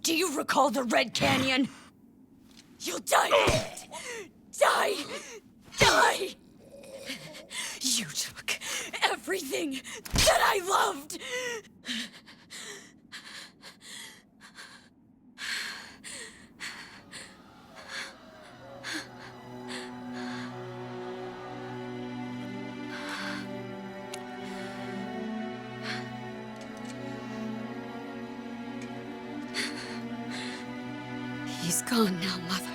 Do you recall the Red Canyon? You'll die in it! Die! Die! You took everything that I loved! He's gone now, Mother.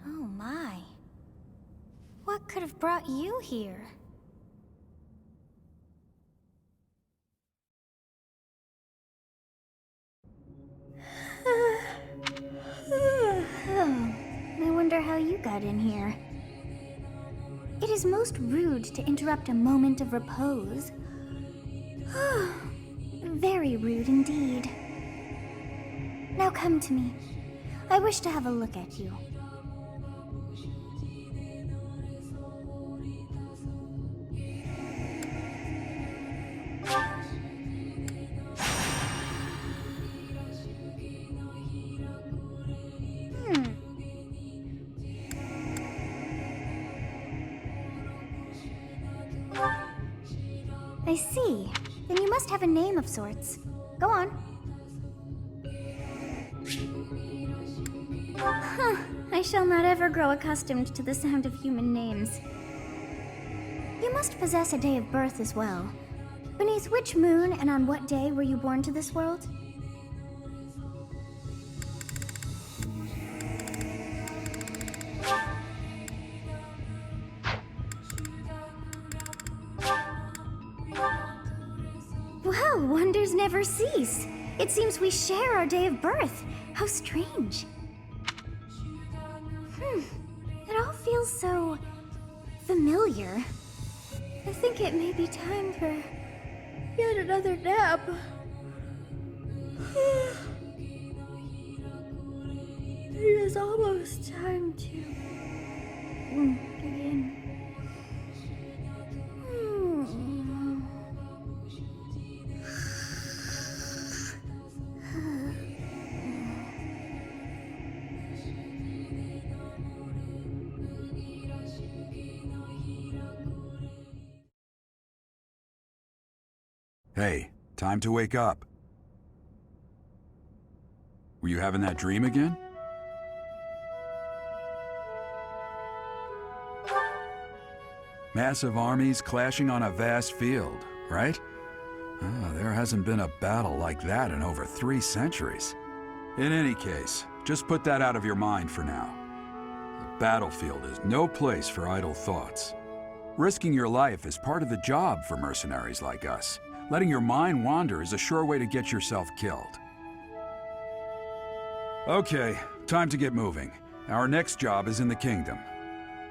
Oh my. What could have brought you here? haircut in here. It is most rude to interrupt a moment of repose. Very rude indeed. Now come to me. I wish to have a look at you. I see. Then you must have a name of sorts. Go on. Huh. I shall not ever grow accustomed to the sound of human names. You must possess a day of birth as well. Beneath which moon and on what day were you born to this world? Well, wonders never cease. It seems we share our day of birth. How strange. It all feels so familiar. I think it may be time for yet another nap. It is almost time to begin. Hey, time to wake up. Were you having that dream again? Massive armies clashing on a vast field, right? There hasn't been a battle like that in over 3 centuries. In any case, just put that out of your mind for now. The battlefield is no place for idle thoughts. Risking your life is part of the job for mercenaries like us. Letting your mind wander is a sure way to get yourself killed. Okay, time to get moving. Our next job is in the kingdom.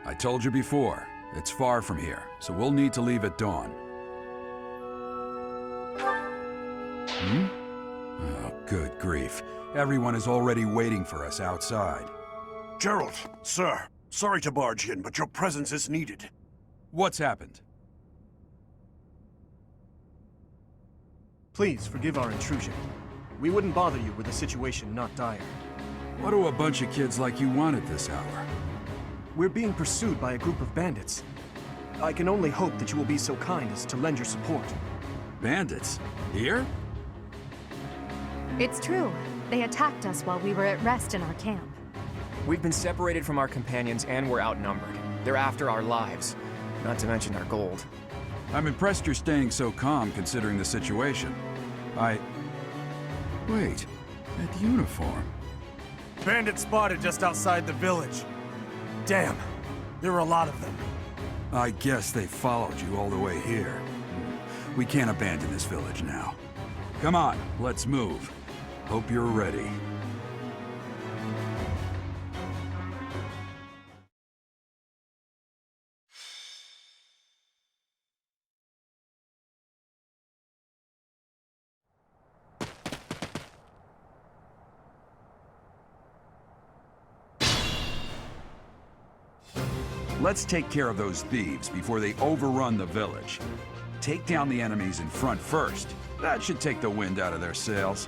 I told you before, it's far from here, so we'll need to leave at dawn. Oh, good grief. Everyone is already waiting for us outside. Gerald, sir, sorry to barge in, but your presence is needed. What's happened? Please forgive our intrusion. We wouldn't bother you were the situation not dire. What do a bunch of kids like you want at this hour? We're being pursued by a group of bandits. I can only hope that you will be so kind as to lend your support. Bandits? Here? It's true. They attacked us while we were at rest in our camp. We've been separated from our companions and we're outnumbered. They're after our lives, not to mention our gold. I'm impressed you're staying so calm considering the situation. Wait, that uniform. Bandits spotted just outside the village. Damn, there were a lot of them. I guess they followed you all the way here. We can't abandon this village now. Come on, let's move. Hope you're ready. Let's take care of those thieves before they overrun the village. Take down the enemies in front first. That should take the wind out of their sails.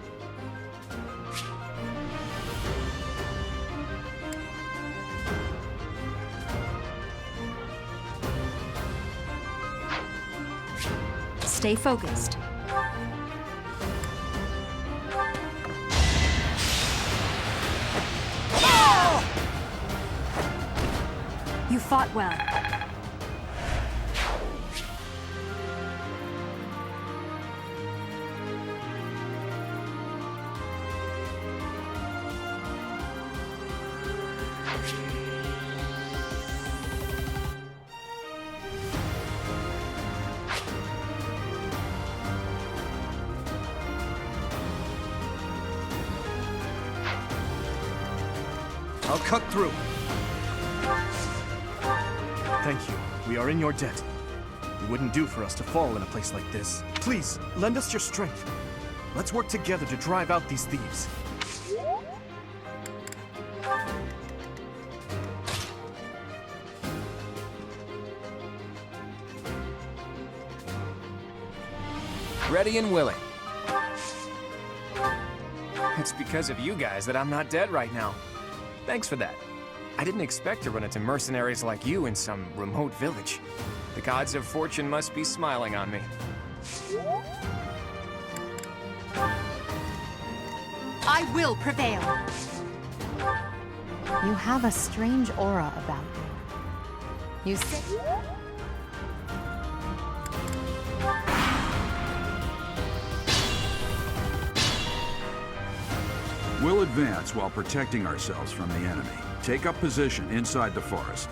Stay focused. You fought well. I'll cut through. Thank you. We are in your debt. It wouldn't do for us to fall in a place like this. Please, lend us your strength. Let's work together to drive out these thieves. Ready and willing. It's because of you guys that I'm not dead right now. Thanks for that. I didn't expect to run into mercenaries like you in some remote village. The gods of fortune must be smiling on me. I will prevail. You have a strange aura about you. You say... We'll advance while protecting ourselves from the enemy. Take up position inside the forest.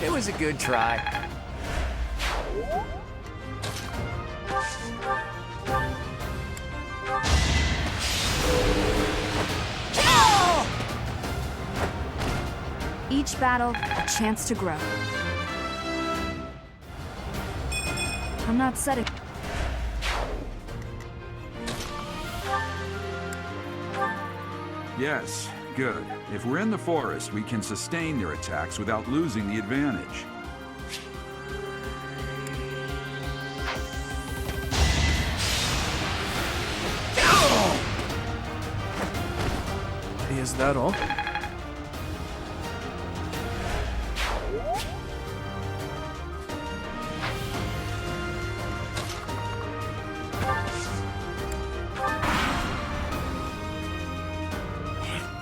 It was a good try. Each battle, a chance to grow. I'm not setting... Yes, good. If we're in the forest, we can sustain their attacks without losing the advantage. Is that all?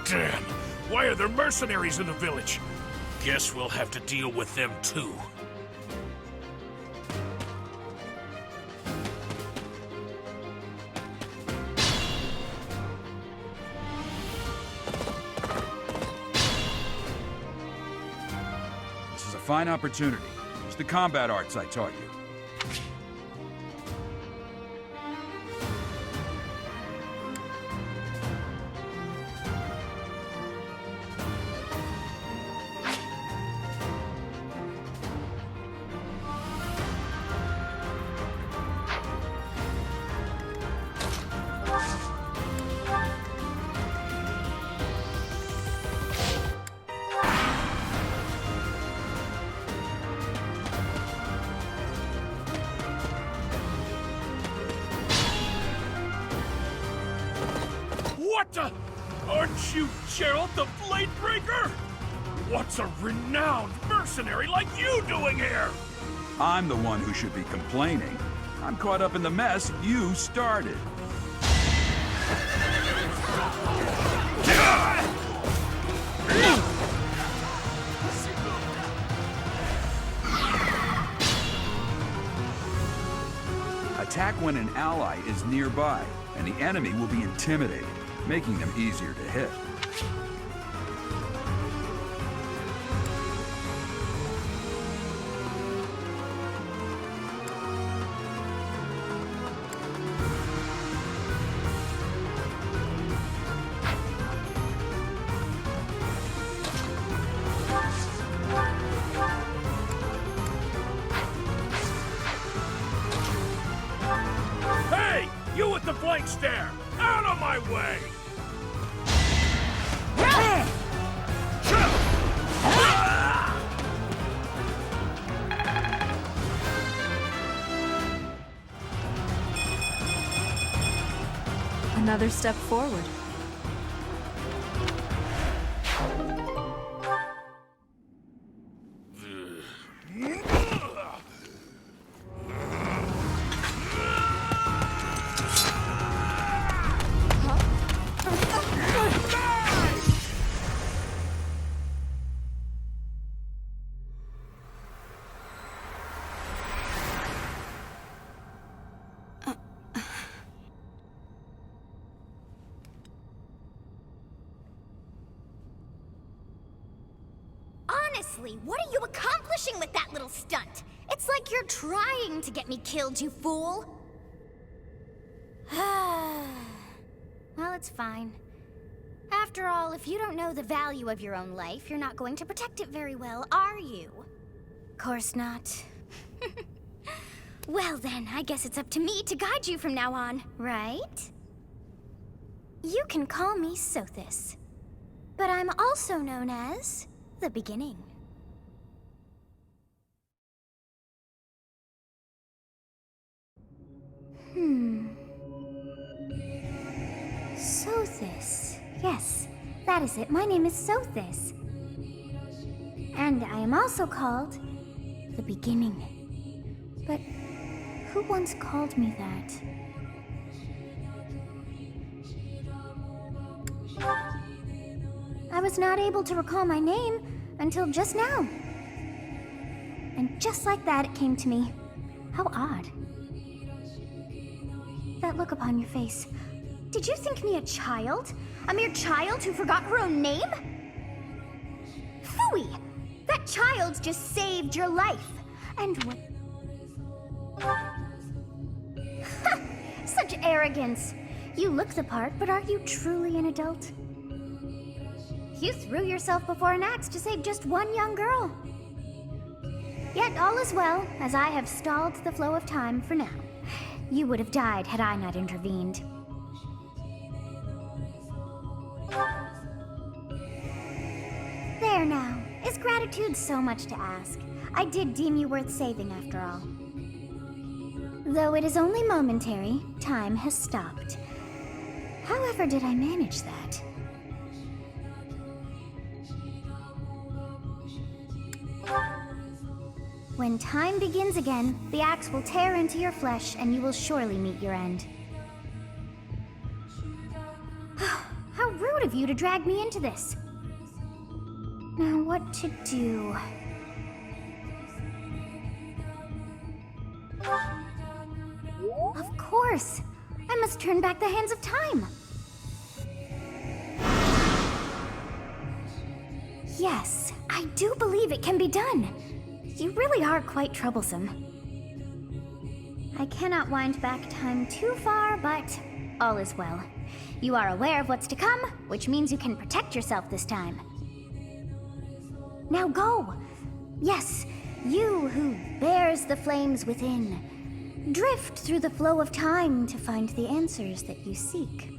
Damn! Why are there mercenaries in the village? Guess we'll have to deal with them too. This is a fine opportunity. Use the combat arts I taught you. What the? Aren't you Gerald the Bladebreaker? What's a renowned mercenary like you doing here? I'm the one who should be complaining. I'm caught up in the mess you started. Attack when an ally is nearby, and the enemy will be intimidated, making them easier to hit. Hey! You with the blank stare! Out of my way! Another step forward. Seriously, what are you accomplishing with that little stunt? It's like you're trying to get me killed, you fool. Well, it's fine. After all, if you don't know the value of your own life, you're not going to protect it very well, are you? Course not. Well then, I guess it's up to me to guide you from now on, right? You can call me Sothis, but I'm also known as the Beginning. Sothis. Yes, that is it. My name is Sothis. And I am also called the Beginning. But who once called me that? I was not able to recall my name until just now. And just like that, it came to me. How odd. That look upon your face. Did you think me a child? A mere child who forgot her own name? Phooey! That child just saved your life. And what? Ha! Such arrogance. You look the part, but are you truly an adult? You threw yourself before an axe to save just one young girl. Yet all is well, as I have stalled the flow of time for now. You would have died had I not intervened. There now. Is gratitude so much to ask? I did deem you worth saving after all. Though it is only momentary, time has stopped. However did I manage that? When time begins again, the axe will tear into your flesh and you will surely meet your end. How rude of you to drag me into this. Now what to do? Of course! I must turn back the hands of time! Yes, I do believe it can be done. You really are quite troublesome. I cannot wind back time too far, but all is well. You are aware of what's to come, which means you can protect yourself this time. Now go! Yes, you who bears the flames within. Drift through the flow of time to find the answers that you seek.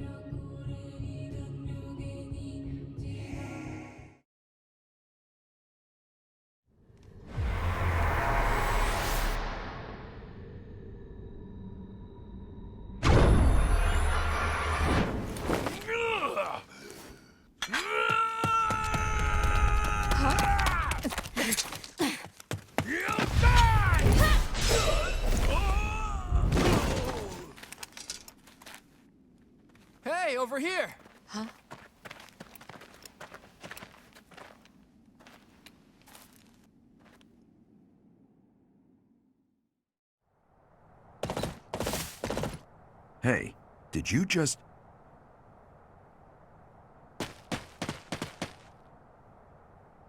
Hey, over here! Huh? Hey, did you just...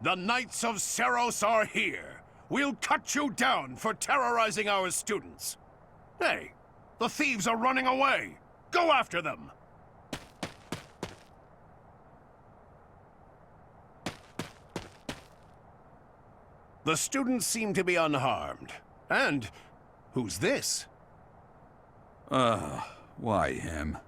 The Knights of Seros are here. We'll cut you down for terrorizing our students. Hey, the thieves are running away. Go after them. The students seem to be unharmed. And who's this? Why him?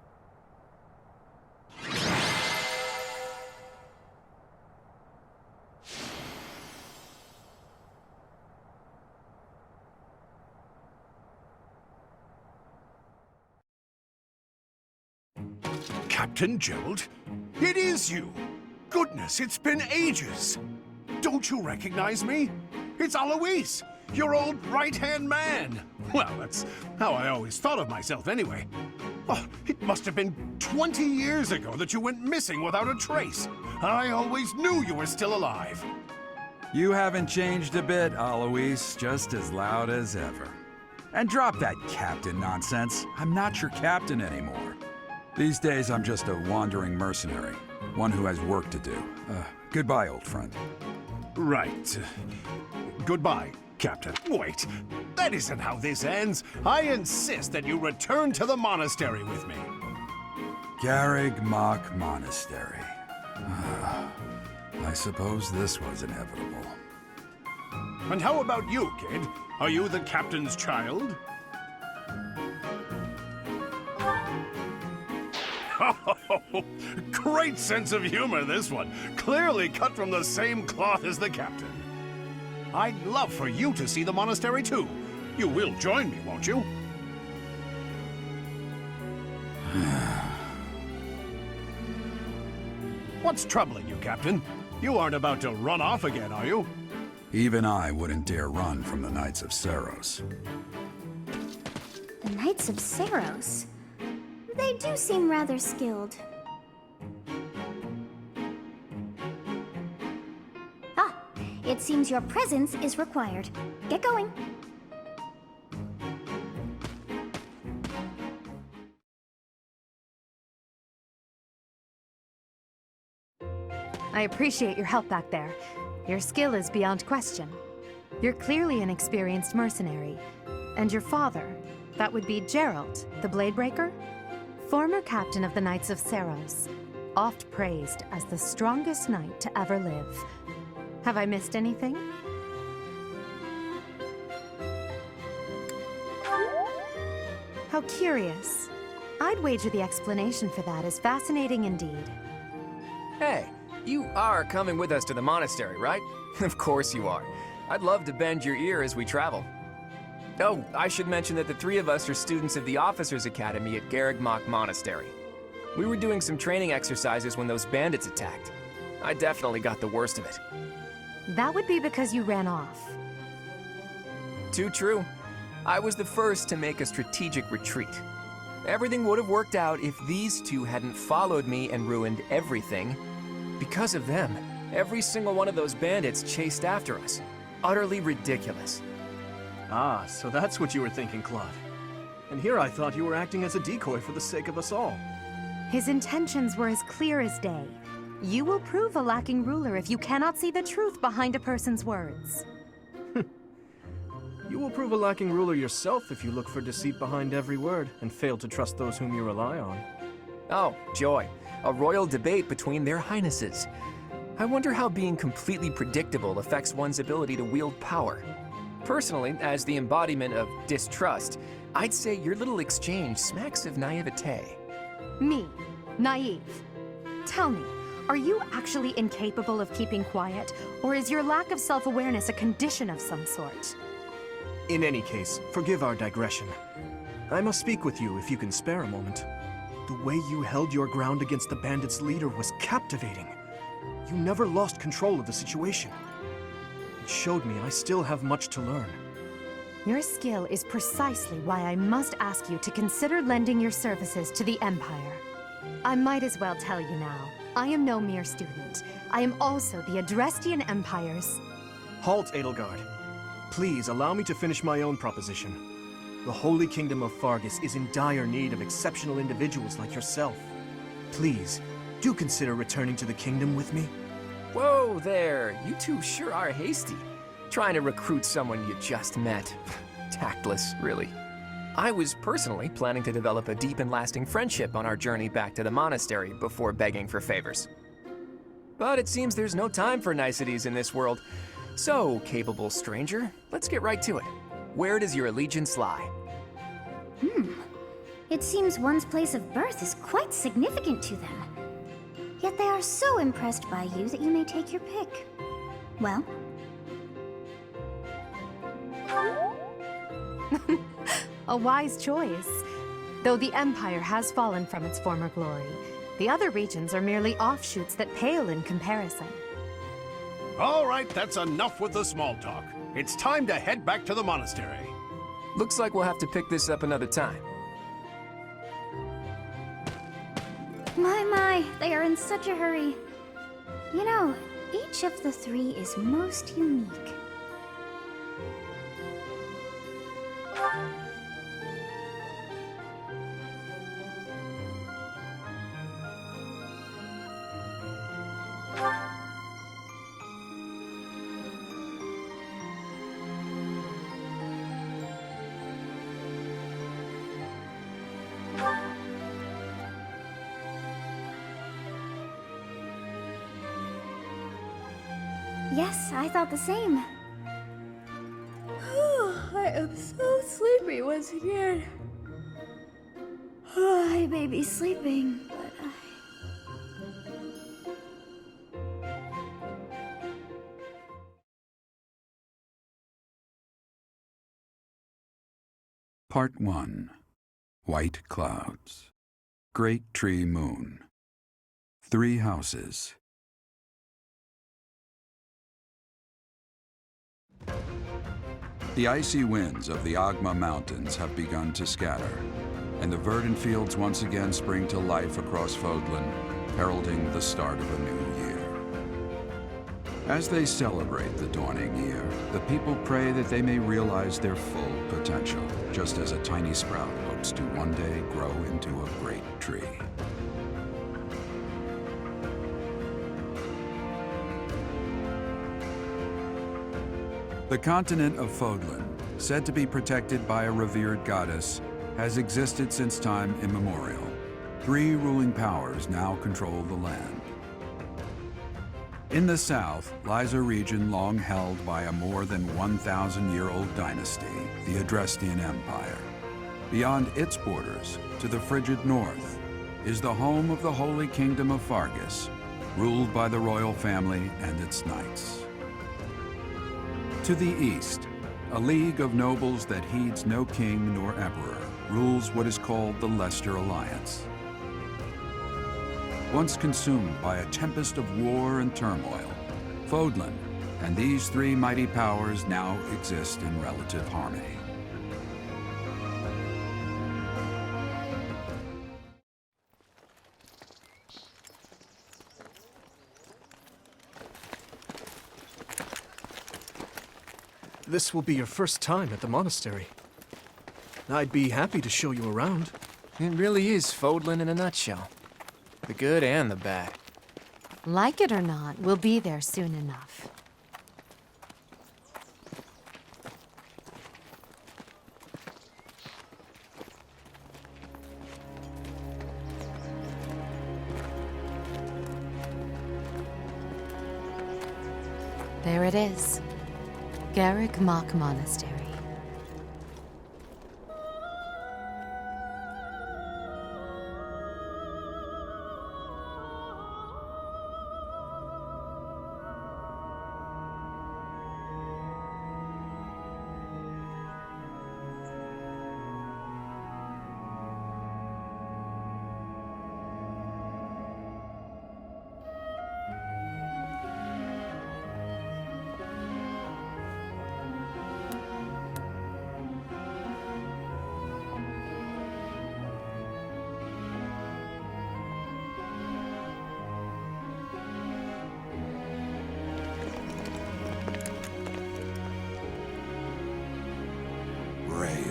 Captain Gerald? It is you! Goodness, it's been ages! Don't you recognize me? It's Alois, your old right-hand man! Well, that's how I always thought of myself anyway. Oh, it must have been 20 years ago that you went missing without a trace. I always knew you were still alive. You haven't changed a bit, Alois, just as loud as ever. And drop that captain nonsense. I'm not your captain anymore. These days, I'm just a wandering mercenary, one who has work to do. Goodbye, old friend. Right. Goodbye, Captain. Wait, that isn't how this ends. I insist that you return to the monastery with me. Garreg Mach Monastery. I suppose this was inevitable. And how about you, kid? Are you the captain's child? Great sense of humor, this one. Clearly cut from the same cloth as the captain. I'd love for you to see the monastery, too. You will join me, won't you? What's troubling you, Captain? You aren't about to run off again, are you? Even I wouldn't dare run from the Knights of Saros. The Knights of Saros. They do seem rather skilled. Ah, it seems your presence is required. Get going. I appreciate your help back there. Your skill is beyond question. You're clearly an experienced mercenary. And your father, that would be Geralt, the Bladebreaker? Former captain of the Knights of Saros, oft praised as the strongest knight to ever live. Have I missed anything? How curious. I'd wager the explanation for that is fascinating indeed. Hey, you are coming with us to the monastery, right? Of course you are. I'd love to bend your ear as we travel. Oh, I should mention that the three of us are students of the Officers' Academy at Garreg Mach Monastery. We were doing some training exercises when those bandits attacked. I definitely got the worst of it. That would be because you ran off. Too true. I was the first to make a strategic retreat. Everything would have worked out if these two hadn't followed me and ruined everything. Because of them, every single one of those bandits chased after us. Utterly ridiculous. Ah, so that's what you were thinking, Claude. And here I thought you were acting as a decoy for the sake of us all. His intentions were as clear as day. You will prove a lacking ruler if you cannot see the truth behind a person's words. You will prove a lacking ruler yourself if you look for deceit behind every word and fail to trust those whom you rely on. Oh, joy. A royal debate between their highnesses. I wonder how being completely predictable affects one's ability to wield power. Personally, as the embodiment of distrust, I'd say your little exchange smacks of naivete. Me, naive. Tell me, are you actually incapable of keeping quiet, or is your lack of self-awareness a condition of some sort? In any case, forgive our digression. I must speak with you if you can spare a moment. The way you held your ground against the bandits' leader was captivating. You never lost control of the situation. It showed me I still have much to learn. Your skill is precisely why I must ask you to consider lending your services to the Empire. I might as well tell you now, I am no mere student. I am also the Adrestian Empire's... Halt, Edelgard. Please allow me to finish my own proposition. The Holy Kingdom of Fargus is in dire need of exceptional individuals like yourself. Please, do consider returning to the kingdom with me. Whoa there, you two sure are hasty. Trying to recruit someone you just met. Tactless, really. I was personally planning to develop a deep and lasting friendship on our journey back to the monastery before begging for favors. But it seems there's no time for niceties in this world. So, capable stranger, let's get right to it. Where does your allegiance lie? It seems one's place of birth is quite significant to them. Yet they are so impressed by you that you may take your pick. Well? A wise choice. Though the Empire has fallen from its former glory, the other regions are merely offshoots that pale in comparison. All right, that's enough with the small talk. It's time to head back to the monastery. Looks like we'll have to pick this up another time. My, they are in such a hurry. You know, each of the three is most unique. Yes, I thought the same. I am so sleepy once again. I may be sleeping, but Part 1. White Clouds. Great Tree Moon. 3 Houses. The icy winds of the Agma Mountains have begun to scatter, and the verdant fields once again spring to life across Fodlan, heralding the start of a new year. As they celebrate the dawning year, the people pray that they may realize their full potential, just as a tiny sprout hopes to one day grow into a great tree. The continent of Fodlan, said to be protected by a revered goddess, has existed since time immemorial. 3 ruling powers now control the land. In the south lies a region long held by a more than 1,000-year-old dynasty, the Adrestian Empire. Beyond its borders, to the frigid north, is the home of the Holy Kingdom of Fargus, ruled by the royal family and its knights. To the east, a league of nobles that heeds no king nor emperor rules what is called the Leicester Alliance. Once consumed by a tempest of war and turmoil, Fodlan and these 3 mighty powers now exist in relative harmony. This will be your first time at the monastery. I'd be happy to show you around. It really is Fodlan in a nutshell. The good and the bad. Like it or not, we'll be there soon enough. There it is. Garrick Mock Monastery.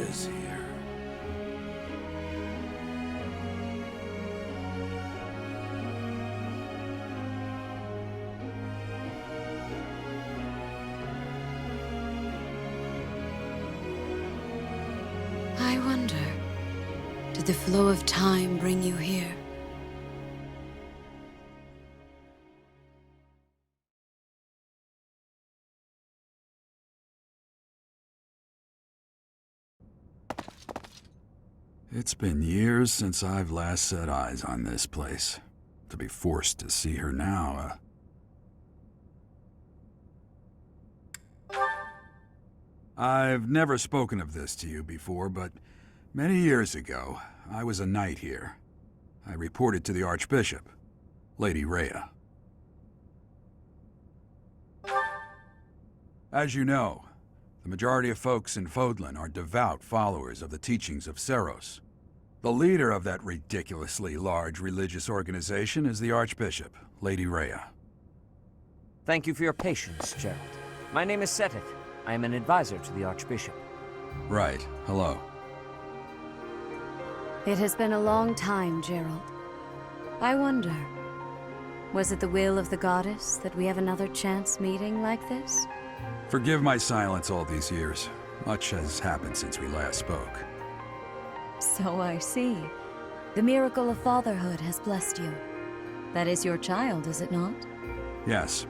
Is here. I wonder, did the flow of time bring you here? It's been years since I've last set eyes on this place. To be forced to see her now, I've never spoken of this to you before, but many years ago, I was a knight here. I reported to the Archbishop, Lady Rhea. As you know, the majority of folks in Fodlan are devout followers of the teachings of Seros. The leader of that ridiculously large religious organization is the Archbishop, Lady Rhea. Thank you for your patience, Gerald. My name is Seteth. I am an advisor to the Archbishop. Right. Hello. It has been a long time, Gerald. I wonder, was it the will of the goddess that we have another chance meeting like this? Forgive my silence all these years. Much has happened since we last spoke. So I see. The miracle of fatherhood has blessed you. That is your child, is it not? Yes.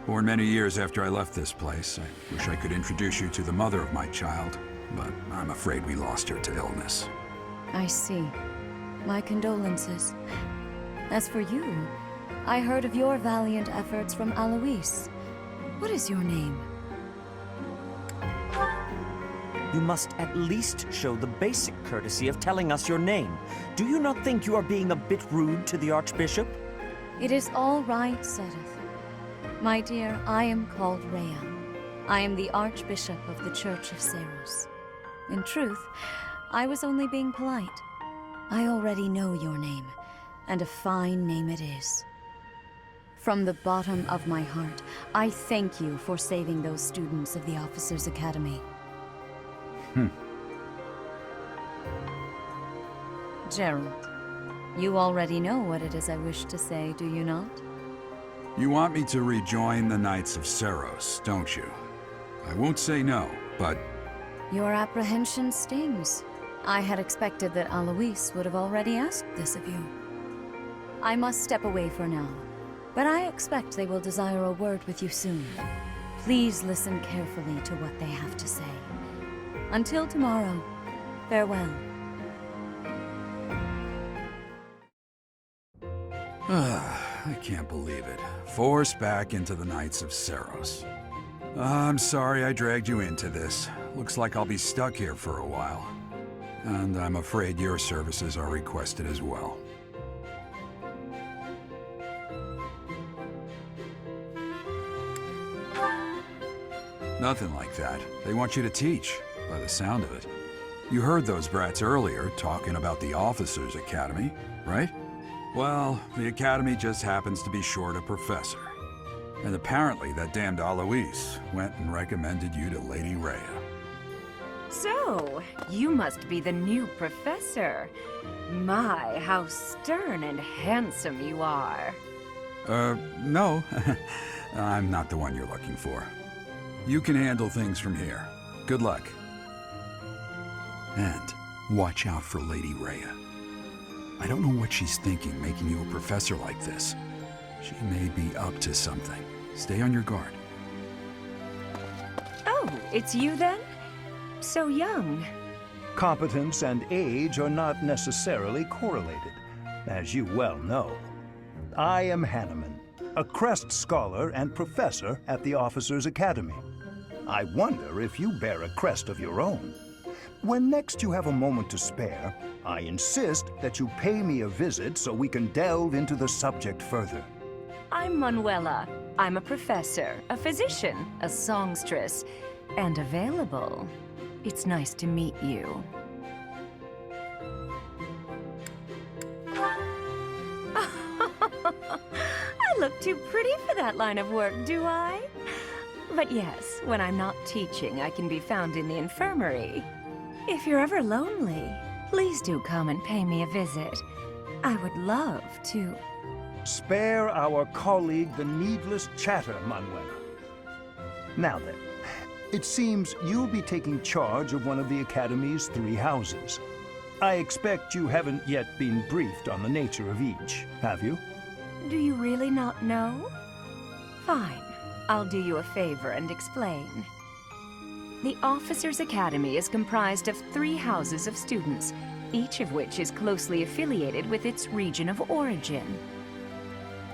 Born many years after I left this place. I wish I could introduce you to the mother of my child, but I'm afraid we lost her to illness. I see. My condolences. As for you, I heard of your valiant efforts from Alois. What is your name? You must at least show the basic courtesy of telling us your name. Do you not think you are being a bit rude to the Archbishop? It is all right, Sedith. My dear, I am called Rhea. I am the Archbishop of the Church of Seros. In truth, I was only being polite. I already know your name, and a fine name it is. From the bottom of my heart, I thank you for saving those students of the Officers' Academy. Gerald, you already know what it is I wish to say, do you not? You want me to rejoin the Knights of Seros, don't you? I won't say no, but... Your apprehension stings. I had expected that Alois would have already asked this of you. I must step away for now, but I expect they will desire a word with you soon. Please listen carefully to what they have to say. Until tomorrow, farewell. I can't believe it. Forced back into the Knights of Seros. I'm sorry I dragged you into this. Looks like I'll be stuck here for a while. And I'm afraid your services are requested as well. Nothing like that. They want you to teach, by the sound of it. You heard those brats earlier talking about the Officers' Academy, right? Well, the Academy just happens to be short a professor. And apparently that damned Alois went and recommended you to Lady Rhea. So, you must be the new professor. My, how stern and handsome you are. No. I'm not the one you're looking for. You can handle things from here. Good luck. And watch out for Lady Rhea. I don't know what she's thinking making you a professor like this. She may be up to something. Stay on your guard. Oh, it's you then? So young. Competence and age are not necessarily correlated, as you well know. I am Hanneman, a Crest Scholar and Professor at the Officers' Academy. I wonder if you bear a crest of your own. When next you have a moment to spare, I insist that you pay me a visit so we can delve into the subject further. I'm Manuela. I'm a professor, a physician, a songstress, and available. It's nice to meet you. I look too pretty for that line of work, do I? But yes, when I'm not teaching, I can be found in the infirmary. If you're ever lonely, please do come and pay me a visit. I would love to. Spare our colleague the needless chatter, Manuela. Now then, it seems you'll be taking charge of one of the Academy's 3 houses. I expect you haven't yet been briefed on the nature of each, have you? Do you really not know? Fine. I'll do you a favor and explain. The Officers' Academy is comprised of 3 houses of students, each of which is closely affiliated with its region of origin.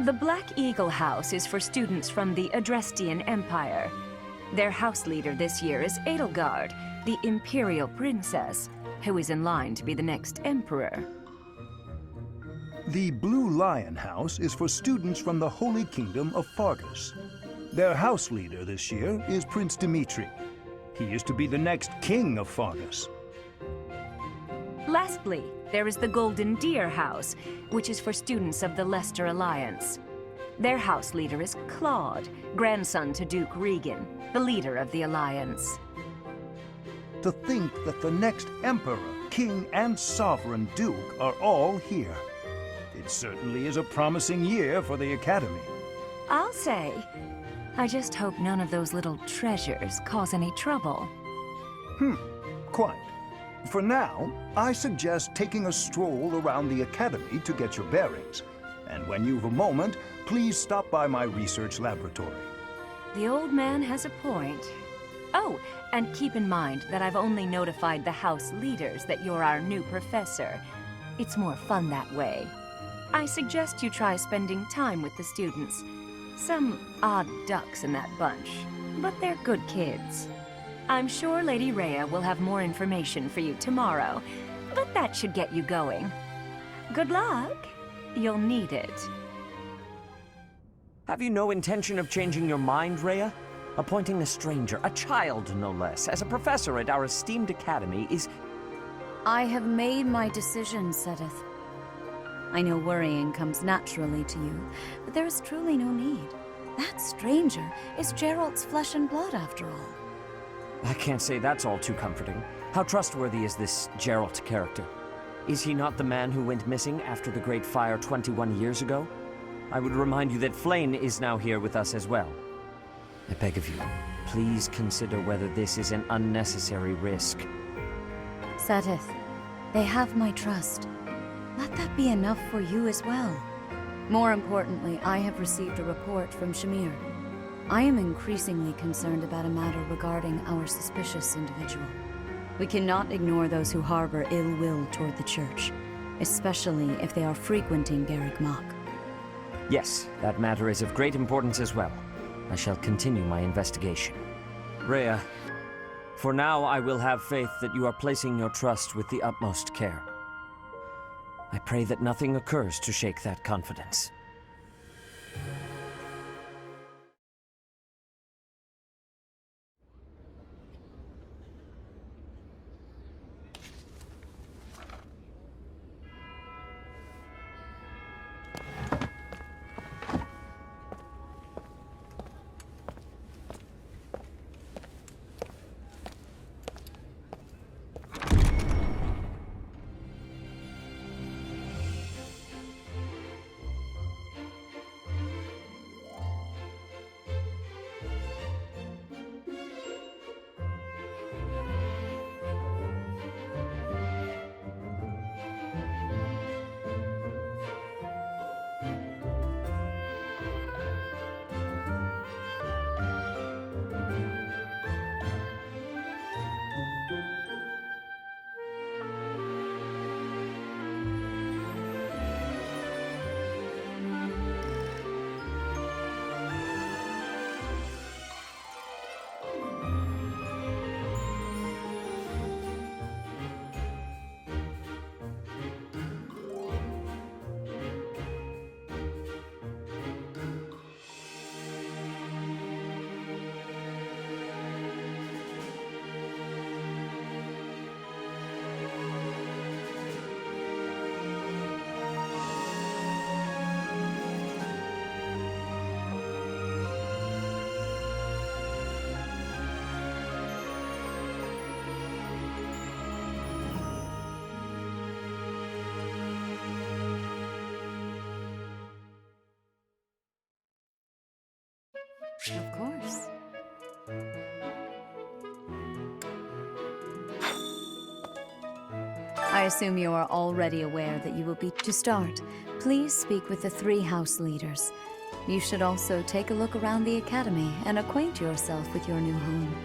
The Black Eagle House is for students from the Adrestian Empire. Their house leader this year is Edelgard, the Imperial Princess, who is in line to be the next Emperor. The Blue Lion House is for students from the Holy Kingdom of Fargus. Their house leader this year is Prince Dimitri. He is to be the next king of Fargus. Lastly, there is the Golden Deer House, which is for students of the Leicester Alliance. Their house leader is Claude, grandson to Duke Regan, the leader of the Alliance. To think that the next Emperor, King, and Sovereign Duke are all here. It certainly is a promising year for the Academy. I'll say. I just hope none of those little treasures cause any trouble. Quite. For now, I suggest taking a stroll around the Academy to get your bearings. And when you've a moment, please stop by my research laboratory. The old man has a point. Oh, and keep in mind that I've only notified the house leaders that you're our new professor. It's more fun that way. I suggest you try spending time with the students. Some odd ducks in that bunch, but they're good kids. I'm sure Lady Rhea will have more information for you tomorrow, but that should get you going. Good luck. You'll need it. Have you no intention of changing your mind, Rhea? Appointing a stranger, a child no less, as a professor at our esteemed academy is... I have made my decision, Sedith. I know worrying comes naturally to you, but there is truly no need. That stranger is Geralt's flesh and blood, after all. I can't say that's all too comforting. How trustworthy is this Geralt character? Is he not the man who went missing after the Great Fire 21 years ago? I would remind you that Flayn is now here with us as well. I beg of you, please consider whether this is an unnecessary risk. Sedith, they have my trust. Let that be enough for you as well. More importantly, I have received a report from Shamir. I am increasingly concerned about a matter regarding our suspicious individual. We cannot ignore those who harbor ill will toward the Church, especially if they are frequenting Garreg Mach. Yes, that matter is of great importance as well. I shall continue my investigation. Rhea, for now I will have faith that you are placing your trust with the utmost care. I pray that nothing occurs to shake that confidence. Of course. I assume you are already aware that you will be... To start, please speak with the 3 house leaders. You should also take a look around the academy and acquaint yourself with your new home.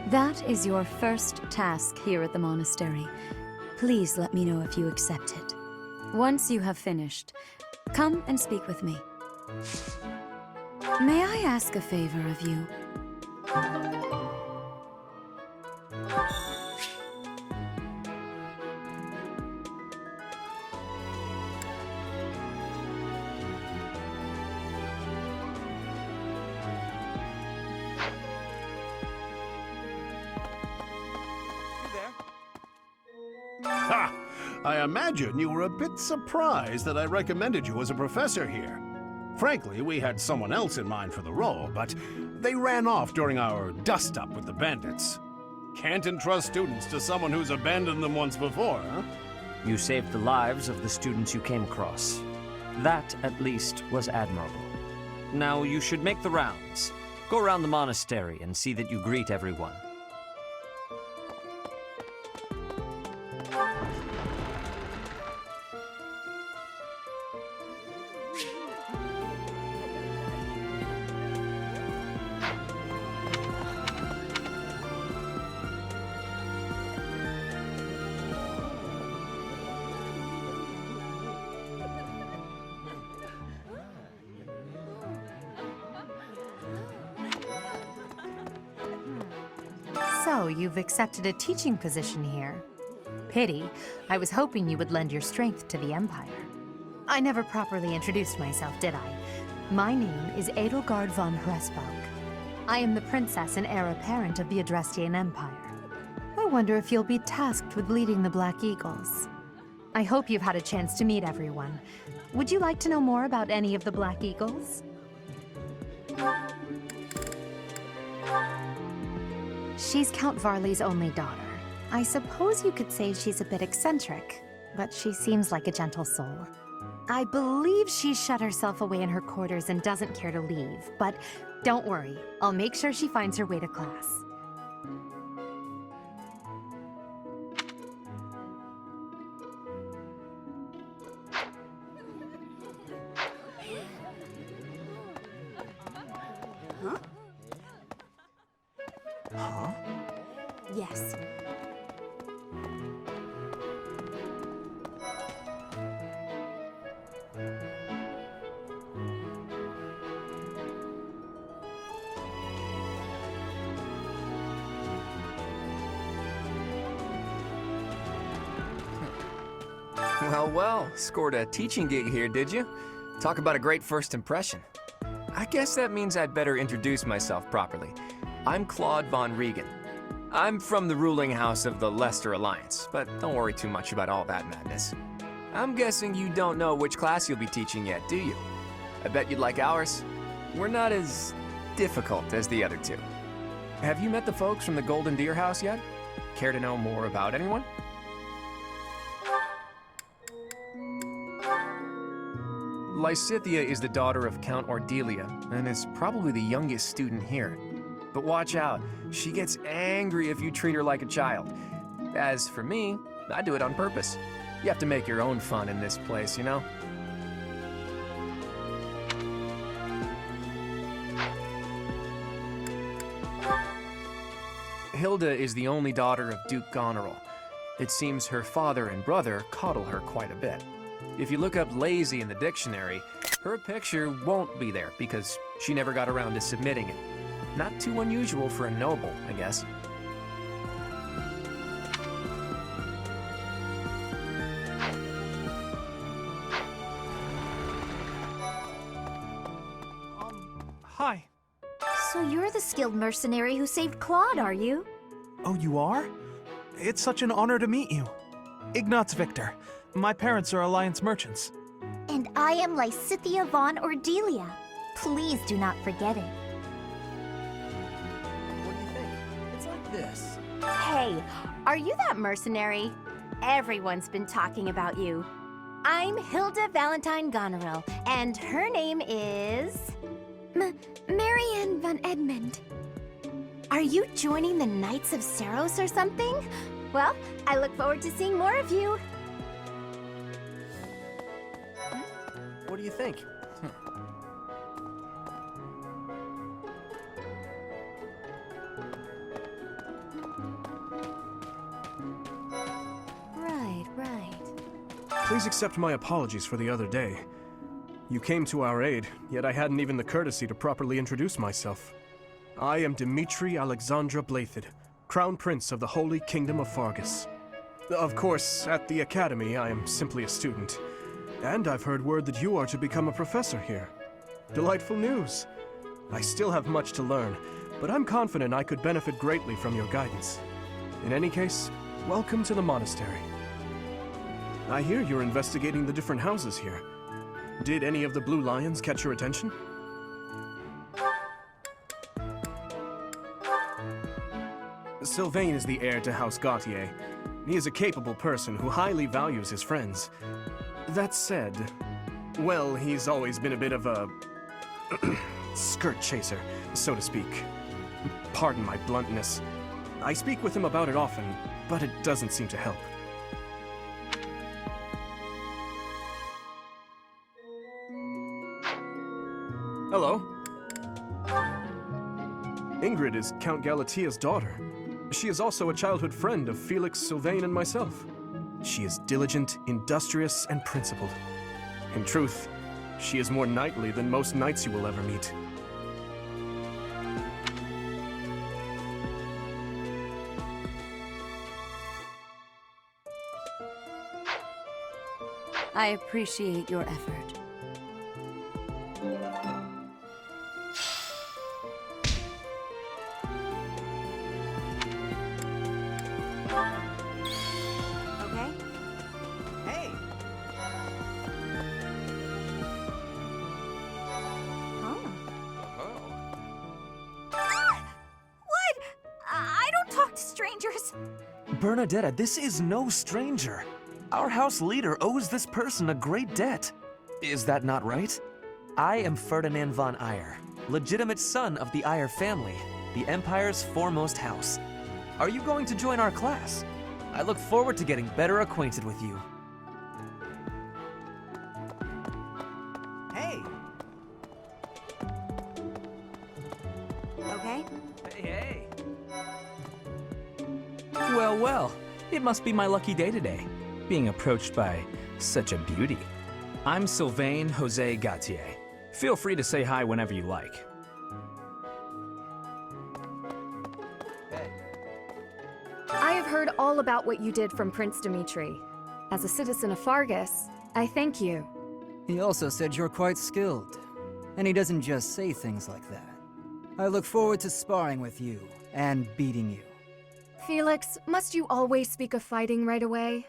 That is your first task here at the monastery. Please let me know if you accept it. Once you have finished, come and speak with me. May I ask a favor of you? Ha! I imagine you were a bit surprised that I recommended you as a professor here. Frankly, we had someone else in mind for the role, but they ran off during our dust-up with the bandits. Can't entrust students to someone who's abandoned them once before, huh? You saved the lives of the students you came across. That, at least, was admirable. Now you should make the rounds. Go around the monastery and see that you greet everyone. So, you've accepted a teaching position here. Pity. I was hoping you would lend your strength to the Empire. I never properly introduced myself, did I? My name is Edelgard von Hresbalg. I am the princess and heir apparent of the Adrestian Empire. I wonder if you'll be tasked with leading the Black Eagles. I hope you've had a chance to meet everyone. Would you like to know more about any of the Black Eagles? She's Count Varley's only daughter. I suppose you could say she's a bit eccentric, but she seems like a gentle soul. I believe she's shut herself away in her quarters and doesn't care to leave, but don't worry, I'll make sure she finds her way to class. Huh? Yes. Well, scored a teaching gig here, did you? Talk about a great first impression. I guess that means I'd better introduce myself properly. I'm Claude von Regan. I'm from the ruling house of the Leicester Alliance, but don't worry too much about all that madness. I'm guessing you don't know which class you'll be teaching yet, do you? I bet you'd like ours. We're not as difficult as the other two. Have you met the folks from the Golden Deer House yet? Care to know more about anyone? Lysithia is the daughter of Count Ordelia, and is probably the youngest student here. But watch out, she gets angry if you treat her like a child. As for me, I do it on purpose. You have to make your own fun in this place, you know? Hilda is the only daughter of Duke Goneril. It seems her father and brother coddle her quite a bit. If you look up lazy in the dictionary, her picture won't be there because she never got around to submitting it. Not too unusual for a noble, I guess. Hi. So you're the skilled mercenary who saved Claude, are you? Oh, you are? It's such an honor to meet you. Ignatz Victor. My parents are Alliance merchants. And I am Lysithia von Ordelia. Please do not forget it. What do you think? It's like this. Hey, are you that mercenary? Everyone's been talking about you. I'm Hilda Valentine Goneril, and her name is... Marianne von Edmund. Are you joining the Knights of Seros or something? Well, I look forward to seeing more of you. What do you think? Right. Please accept my apologies for the other day. You came to our aid, yet I hadn't even the courtesy to properly introduce myself. I am Dimitri Alexandra Blathid, Crown Prince of the Holy Kingdom of Fargus. Of course, at the Academy, I am simply a student. And I've heard word that you are to become a professor here. Delightful news. I still have much to learn, but I'm confident I could benefit greatly from your guidance. In any case, welcome to the monastery. I hear you're investigating the different houses here. Did any of the Blue Lions catch your attention? Sylvain is the heir to House Gautier. He is a capable person who highly values his friends. That said, well, he's always been a bit of a skirt chaser, so to speak. Pardon my bluntness. I speak with him about it often, but it doesn't seem to help. Hello. Ingrid is Count Galatia's daughter. She is also a childhood friend of Felix, Sylvain, and myself. She is diligent, industrious, and principled. In truth, she is more knightly than most knights you will ever meet. I appreciate your effort. Okay? Hey! What? I don't talk to strangers. Bernadetta, this is no stranger. Our house leader owes this person a great debt. Is that not right? I am Ferdinand von Eyre, legitimate son of the Eyre family, the Empire's foremost house. Are you going to join our class? I look forward to getting better acquainted with you. Hey! Okay? Hey! Well, well, it must be my lucky day today, being approached by such a beauty. I'm Sylvain Jose Gautier. Feel free to say hi whenever you like. I have heard all about what you did from Prince Dimitri. As a citizen of Fargus, I thank you. He also said you're quite skilled, and he doesn't just say things like that. I look forward to sparring with you and beating you. Felix, must you always speak of fighting right away?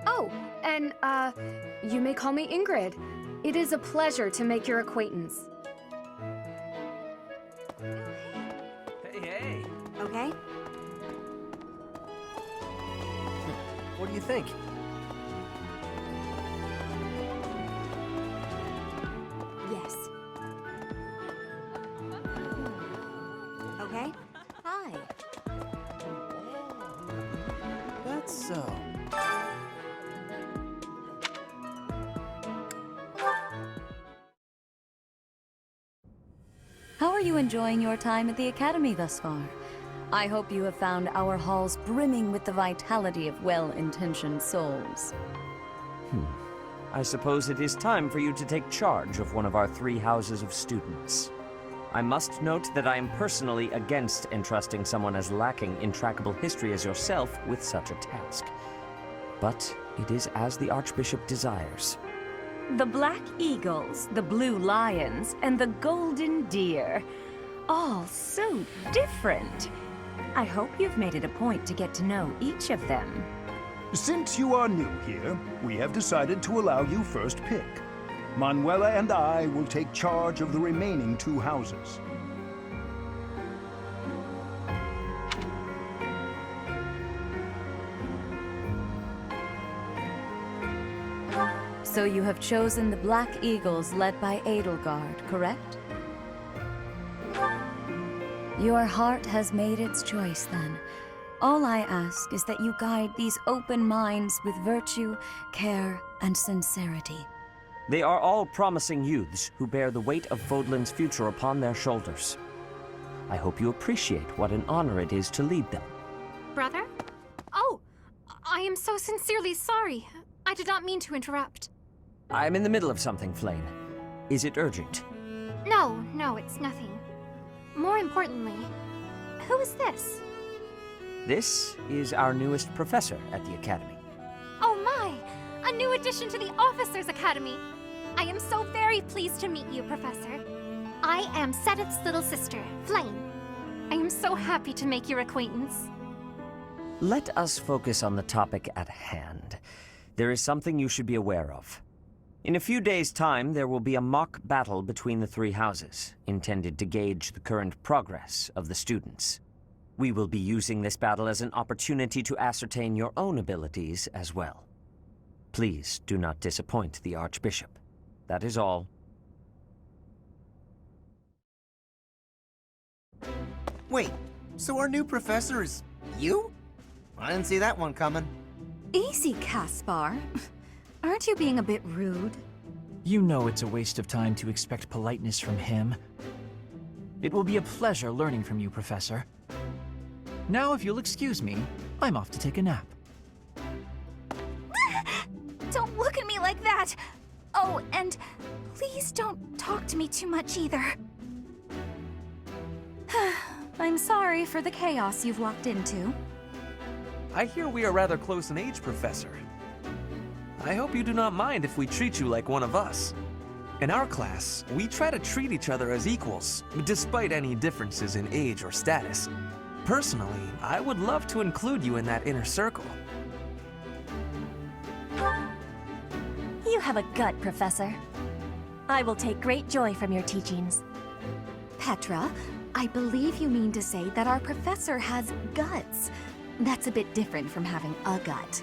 Oh, and, you may call me Ingrid. It is a pleasure to make your acquaintance. Hey! Okay? What do you think? Yes. Okay? Hi. That's so. How are you enjoying your time at the Academy thus far? I hope you have found our halls brimming with the vitality of well-intentioned souls. I suppose it is time for you to take charge of one of our 3 houses of students. I must note that I am personally against entrusting someone as lacking in trackable history as yourself with such a task. But it is as the Archbishop desires. The Black Eagles, the Blue Lions, and the Golden Deer. All so different. I hope you've made it a point to get to know each of them. Since you are new here, we have decided to allow you first pick. Manuela and I will take charge of the remaining 2 houses. So you have chosen the Black Eagles led by Edelgard, correct? Your heart has made its choice, then. All I ask is that you guide these open minds with virtue, care, and sincerity. They are all promising youths who bear the weight of Vodlin's future upon their shoulders. I hope you appreciate what an honor it is to lead them. Brother? Oh, I am so sincerely sorry. I did not mean to interrupt. I'm in the middle of something, Flane. Is it urgent? No, it's nothing. More importantly, who is this? This is our newest professor at the Academy. Oh my! A new addition to the Officers' Academy! I am so very pleased to meet you, Professor. I am Sedith's little sister, Flame. I am so happy to make your acquaintance. Let us focus on the topic at hand. There is something you should be aware of. In a few days' time, there will be a mock battle between the 3 houses, intended to gauge the current progress of the students. We will be using this battle as an opportunity to ascertain your own abilities as well. Please do not disappoint the Archbishop. That is all. Wait, so our new professor is you? I didn't see that one coming. Easy, Caspar. Aren't you being a bit rude? You know it's a waste of time to expect politeness from him. It will be a pleasure learning from you, Professor. Now, if you'll excuse me, I'm off to take a nap. Don't look at me like that! Oh, and please don't talk to me too much either. I'm sorry for the chaos you've walked into. I hear we are rather close in age, Professor. I hope you do not mind if we treat you like one of us. In our class, we try to treat each other as equals, despite any differences in age or status. Personally, I would love to include you in that inner circle. You have a gut, Professor. I will take great joy from your teachings. Petra, I believe you mean to say that our professor has guts. That's a bit different from having a gut.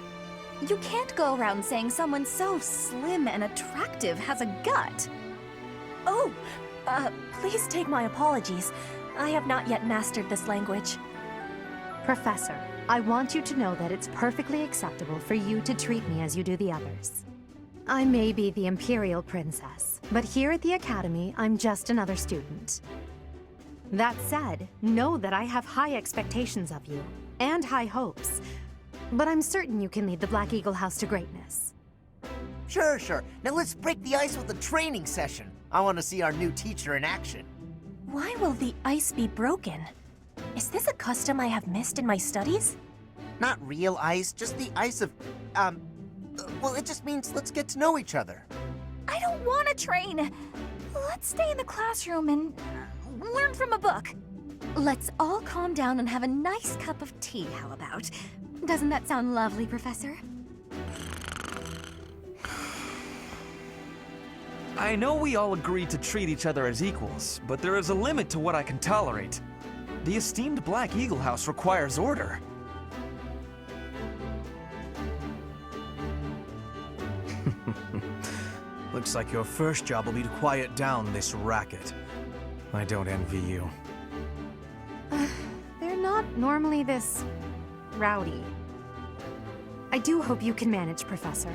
You can't go around saying someone so slim and attractive has a gut. Oh, please take my apologies. I have not yet mastered this language. Professor, I want you to know that it's perfectly acceptable for you to treat me as you do the others. I may be the Imperial Princess, but here at the Academy, I'm just another student. That said, know that I have high expectations of you, and high hopes. But I'm certain you can lead the Black Eagle House to greatness. Sure. Now let's break the ice with a training session. I want to see our new teacher in action. Why will the ice be broken? Is this a custom I have missed in my studies? Not real ice, just the ice of, well, it just means let's get to know each other. I don't want to train. Let's stay in the classroom and learn from a book. Let's all calm down and have a nice cup of tea, how about? Doesn't that sound lovely, Professor? I know we all agree to treat each other as equals, but there is a limit to what I can tolerate. The esteemed Black Eagle House requires order. Looks like your first job will be to quiet down this racket. I don't envy you. They're not normally this rowdy. I do hope you can manage, Professor.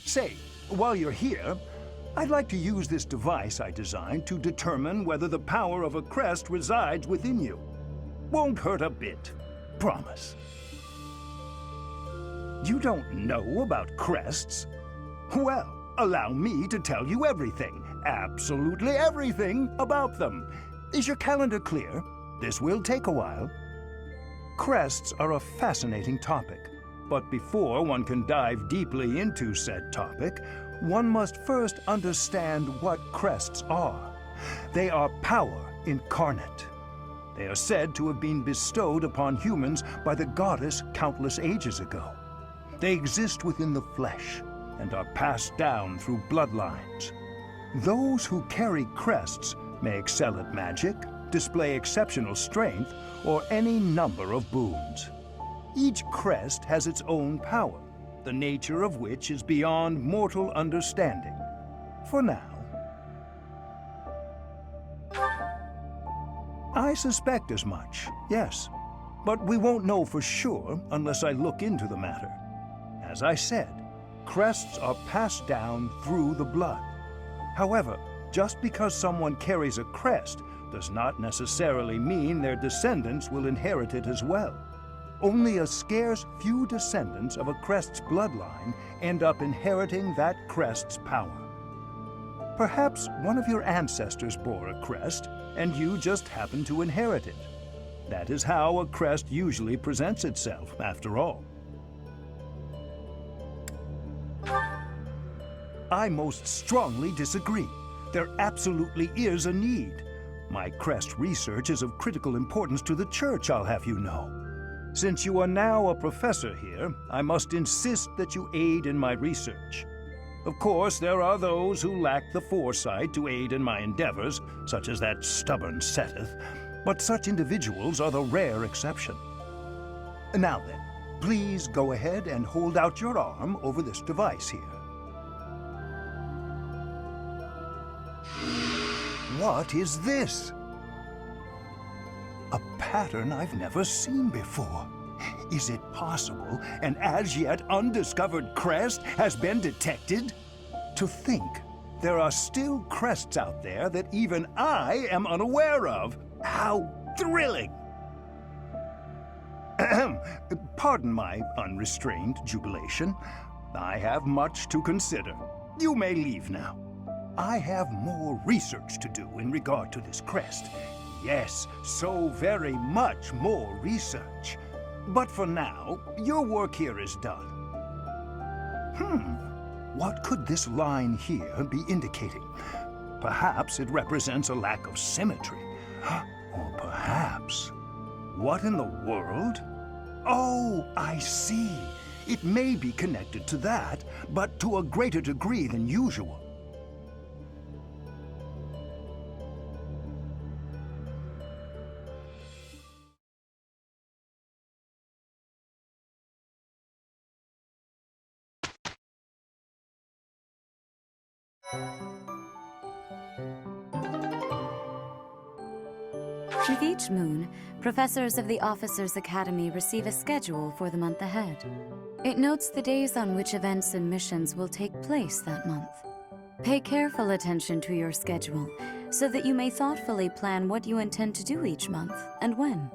Say, while you're here, I'd like to use this device I designed to determine whether the power of a crest resides within you. Won't hurt a bit. Promise. You don't know about crests? Well, allow me to tell you everything, absolutely everything about them. Is your calendar clear? This will take a while. Crests are a fascinating topic, but before one can dive deeply into said topic, one must first understand what crests are. They are power incarnate. They are said to have been bestowed upon humans by the goddess countless ages ago. They exist within the flesh and are passed down through bloodlines. Those who carry crests may excel at magic, display exceptional strength, or any number of boons. Each crest has its own power, the nature of which is beyond mortal understanding. For now. I suspect as much, yes. But we won't know for sure unless I look into the matter. As I said, crests are passed down through the blood. However, just because someone carries a crest does not necessarily mean their descendants will inherit it as well. Only a scarce few descendants of a crest's bloodline end up inheriting that crest's power. Perhaps one of your ancestors bore a crest, and you just happen to inherit it. That is how a crest usually presents itself, after all. I most strongly disagree. There absolutely is a need. My crest research is of critical importance to the Church, I'll have you know. Since you are now a professor here, I must insist that you aid in my research. Of course, there are those who lack the foresight to aid in my endeavors, such as that stubborn Seteth, but such individuals are the rare exception. Now then, please go ahead and hold out your arm over this device here. What is this? A pattern I've never seen before. Is it possible an as yet undiscovered crest has been detected? To think there are still crests out there that even I am unaware of. How thrilling! Pardon my unrestrained jubilation. I have much to consider. You may leave now. I have more research to do in regard to this crest. Yes, so very much more research. But for now, your work here is done. What could this line here be indicating? Perhaps it represents a lack of symmetry. Or perhaps... What in the world? Oh, I see. It may be connected to that, but to a greater degree than usual. With each moon, professors of the Officers' Academy receive a schedule for the month ahead. It notes the days on which events and missions will take place that month. Pay careful attention to your schedule, so that you may thoughtfully plan what you intend to do each month and when.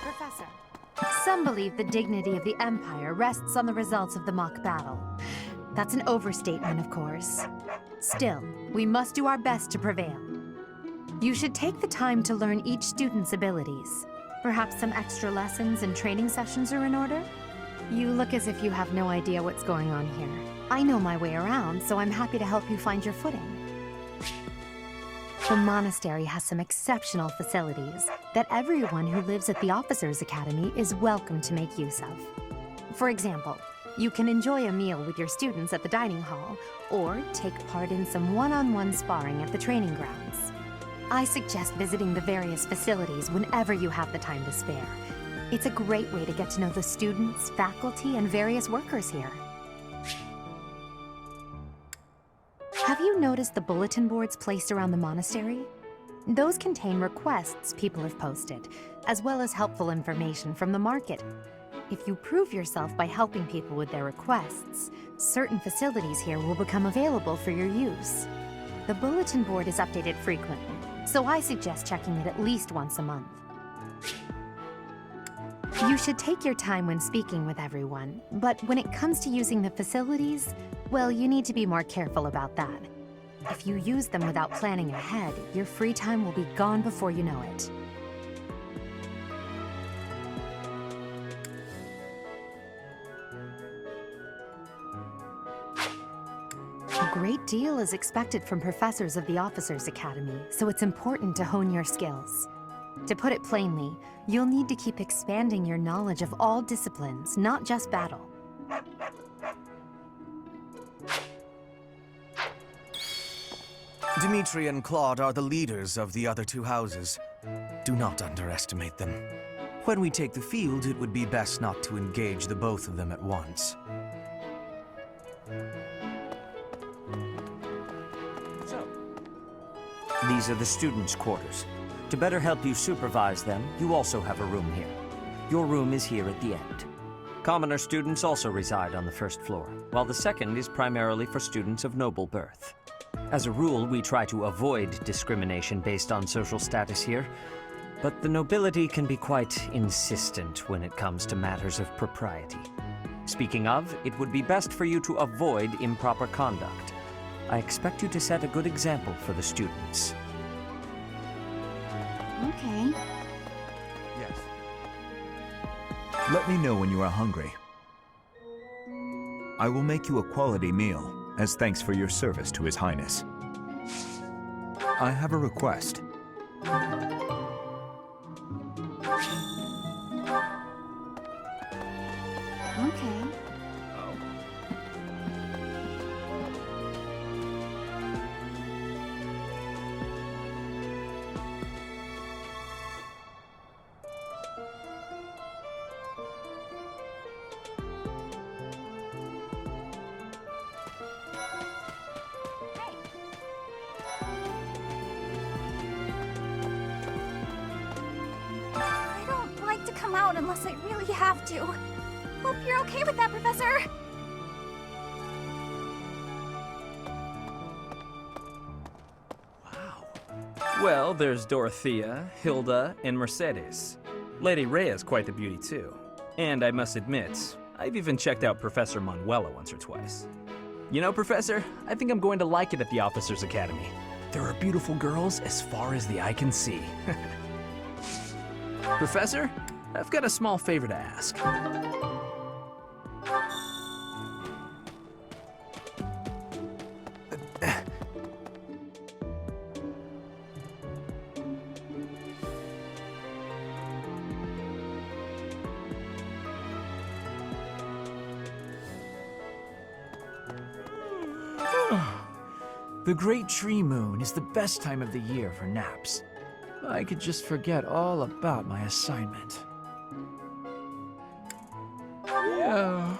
Professor, some believe the dignity of the Empire rests on the results of the mock battle. That's an overstatement, of course. Still, we must do our best to prevail. You should take the time to learn each student's abilities. Perhaps some extra lessons and training sessions are in order? You look as if you have no idea what's going on here. I know my way around, so I'm happy to help you find your footing. The monastery has some exceptional facilities that everyone who lives at the Officers' Academy is welcome to make use of. For example, you can enjoy a meal with your students at the dining hall, or take part in some one-on-one sparring at the training grounds. I suggest visiting the various facilities whenever you have the time to spare. It's a great way to get to know the students, faculty, and various workers here. Have you noticed the bulletin boards placed around the monastery? Those contain requests people have posted, as well as helpful information from the market. If you prove yourself by helping people with their requests, certain facilities here will become available for your use. The bulletin board is updated frequently, so I suggest checking it at least once a month. You should take your time when speaking with everyone, but when it comes to using the facilities, well, you need to be more careful about that. If you use them without planning ahead, your free time will be gone before you know it. A great deal is expected from professors of the Officers' Academy, so it's important to hone your skills. To put it plainly, you'll need to keep expanding your knowledge of all disciplines, not just battle. Dimitri and Claude are the leaders of the other two houses. Do not underestimate them. When we take the field, it would be best not to engage the both of them at once. These are the students' quarters. To better help you supervise them, you also have a room here. Your room is here at the end. Commoner students also reside on the first floor, while the second is primarily for students of noble birth. As a rule, we try to avoid discrimination based on social status here, but the nobility can be quite insistent when it comes to matters of propriety. Speaking of, it would be best for you to avoid improper conduct. I expect you to set a good example for the students. Okay. Yes. Let me know when you are hungry. I will make you a quality meal, as thanks for your service to His Highness. I have a request. Okay. I don't like to come out unless I really have to. Hope you're okay with that, Professor. Well, there's Dorothea, Hilda, and Mercedes. Lady Rhea's quite the beauty, too. And I must admit, I've even checked out Professor Manuela once or twice. You know, Professor, I think I'm going to like it at the Officers' Academy. There are beautiful girls as far as the eye can see. Professor, I've got a small favor to ask. The Great Tree Moon is the best time of the year for naps. I could just forget all about my assignment. Yeah.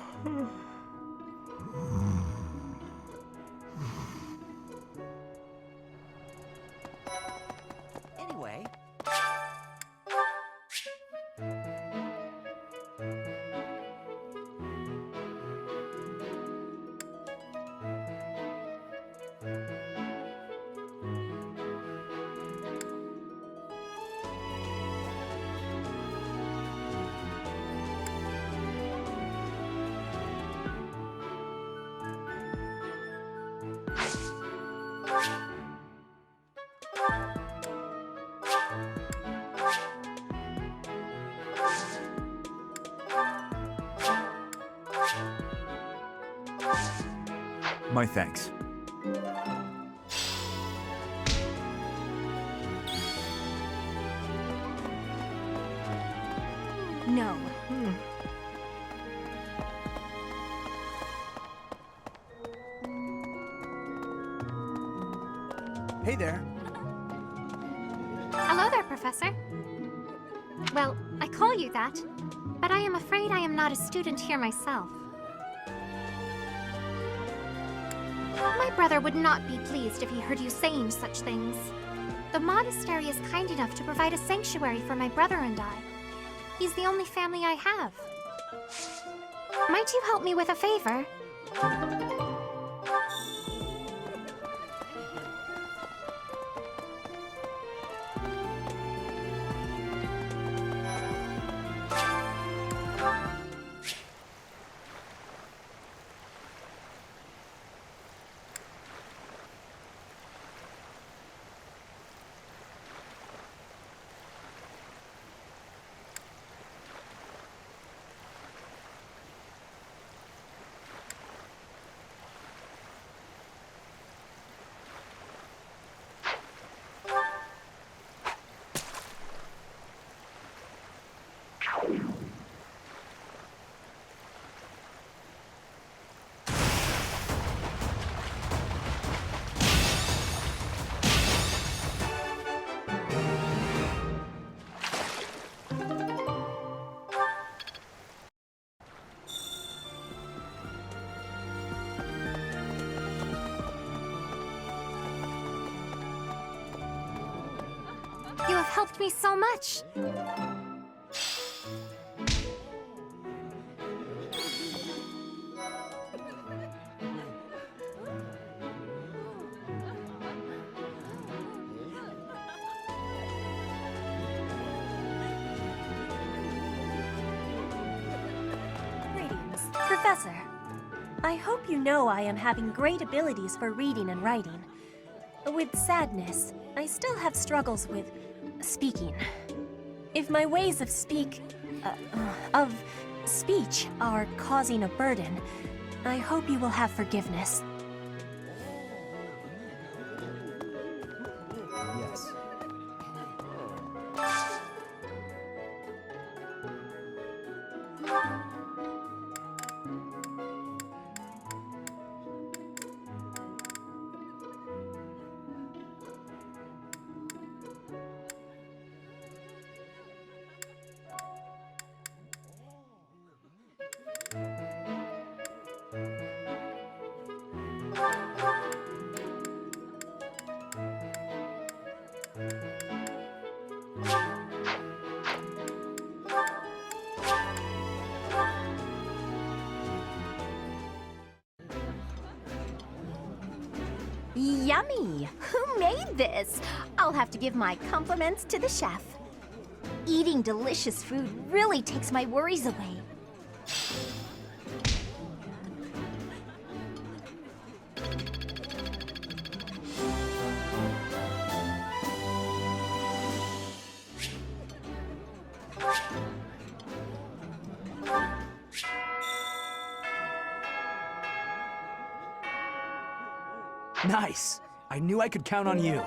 Anyway. My thanks. No. Hey there. Hello there, Professor. Well, I call you that, but I am afraid I am not a student here myself. My brother would not be pleased if he heard you saying such things. The monastery is kind enough to provide a sanctuary for my brother and I. He's the only family I have. Might you help me with a favor? You have helped me so much. Greetings, Professor. I hope you know I am having great abilities for reading and writing. With sadness, I still have struggles with speaking. If my ways of speech are causing a burden, I hope you will have forgiveness. Yes. Yummy! Who made this? I'll have to give my compliments to the chef. Eating delicious food really takes my worries away. Nice! I knew I could count on you.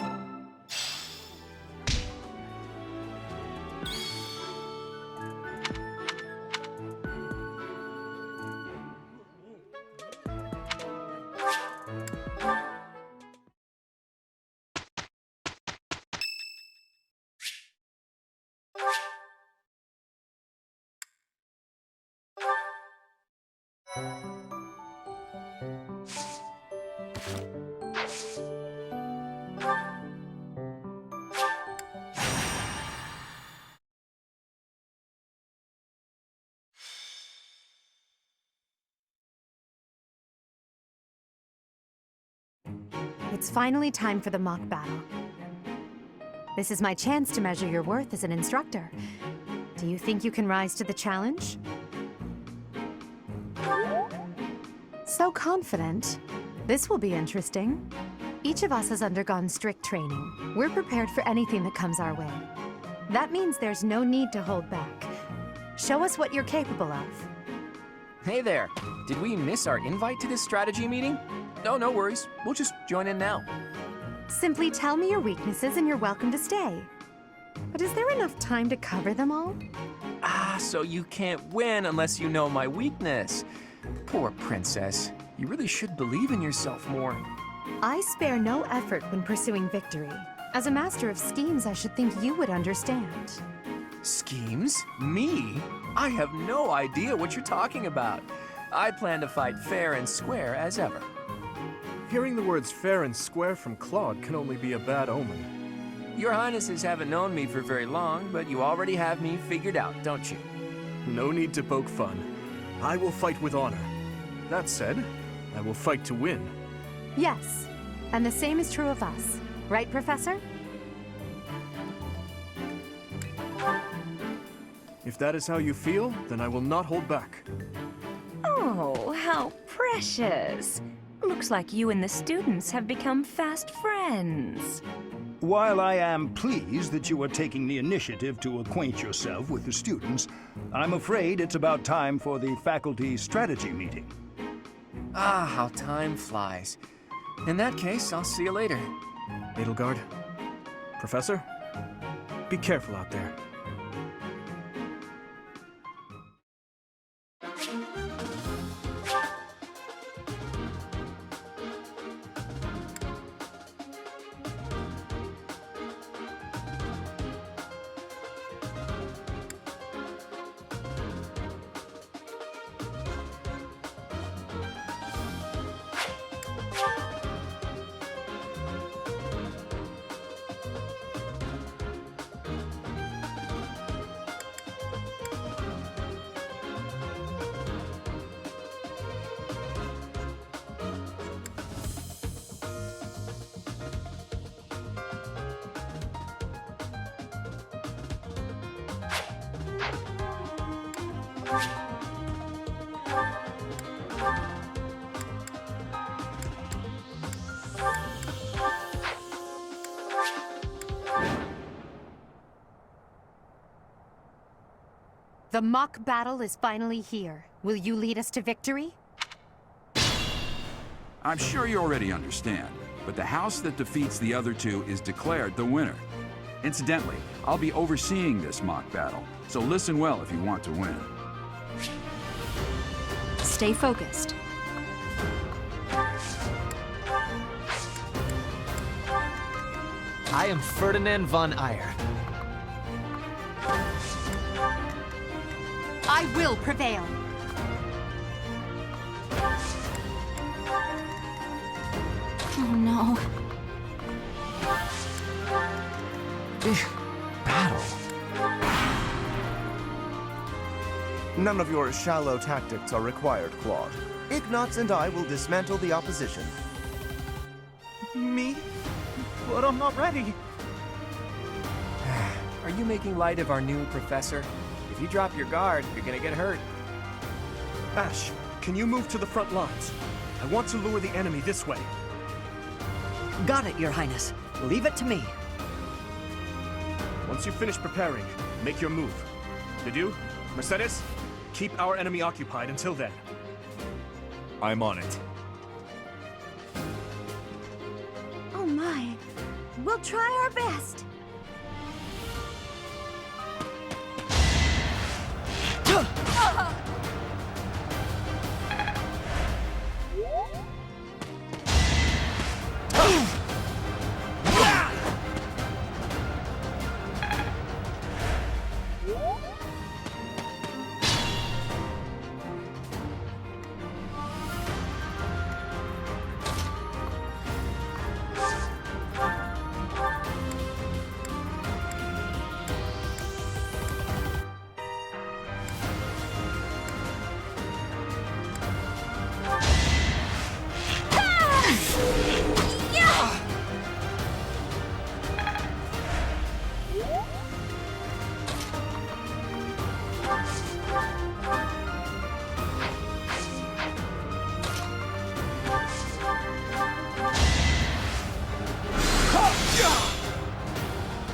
It's finally time for the mock battle. This is my chance to measure your worth as an instructor. Do you think you can rise to the challenge? So confident. This will be interesting. Each of us has undergone strict training. We're prepared for anything that comes our way. That means there's no need to hold back. Show us what you're capable of. Hey there. Did we miss our invite to this strategy meeting? Oh, no worries. We'll just join in now. Simply tell me your weaknesses and you're welcome to stay. But is there enough time to cover them all? Ah, so you can't win unless you know my weakness. Poor princess. You really should believe in yourself more. I spare no effort when pursuing victory. As a master of schemes, I should think you would understand. Schemes? Me? I have no idea what you're talking about. I plan to fight fair and square as ever. Hearing the words fair and square from Claude can only be a bad omen. Your Highnesses haven't known me for very long, but you already have me figured out, don't you? No need to poke fun. I will fight with honor. That said, I will fight to win. Yes, and the same is true of us. Right, Professor? If that is how you feel, then I will not hold back. Oh, how precious. Looks like you and the students have become fast friends. While I am pleased that you are taking the initiative to acquaint yourself with the students, I'm afraid it's about time for the faculty strategy meeting. Ah, how time flies. In that case, I'll see you later. Edelgard, Professor, be careful out there. The mock battle is finally here. Will you lead us to victory? I'm sure you already understand, but the house that defeats the other two is declared the winner. Incidentally, I'll be overseeing this mock battle, so listen well if you want to win. Stay focused. I am Ferdinand von Eyre. I will prevail. Oh no. Battle. None of your shallow tactics are required, Claude. Ignatz and I will dismantle the opposition. Me? But I'm not ready. Are you making light of our new professor? If you drop your guard, you're gonna get hurt. Ash, can you move to the front lines? I want to lure the enemy this way. Got it, Your Highness. Leave it to me. Once you finish preparing, make your move. Didu, Mercedes, keep our enemy occupied until then. I'm on it. Oh my. We'll try our best.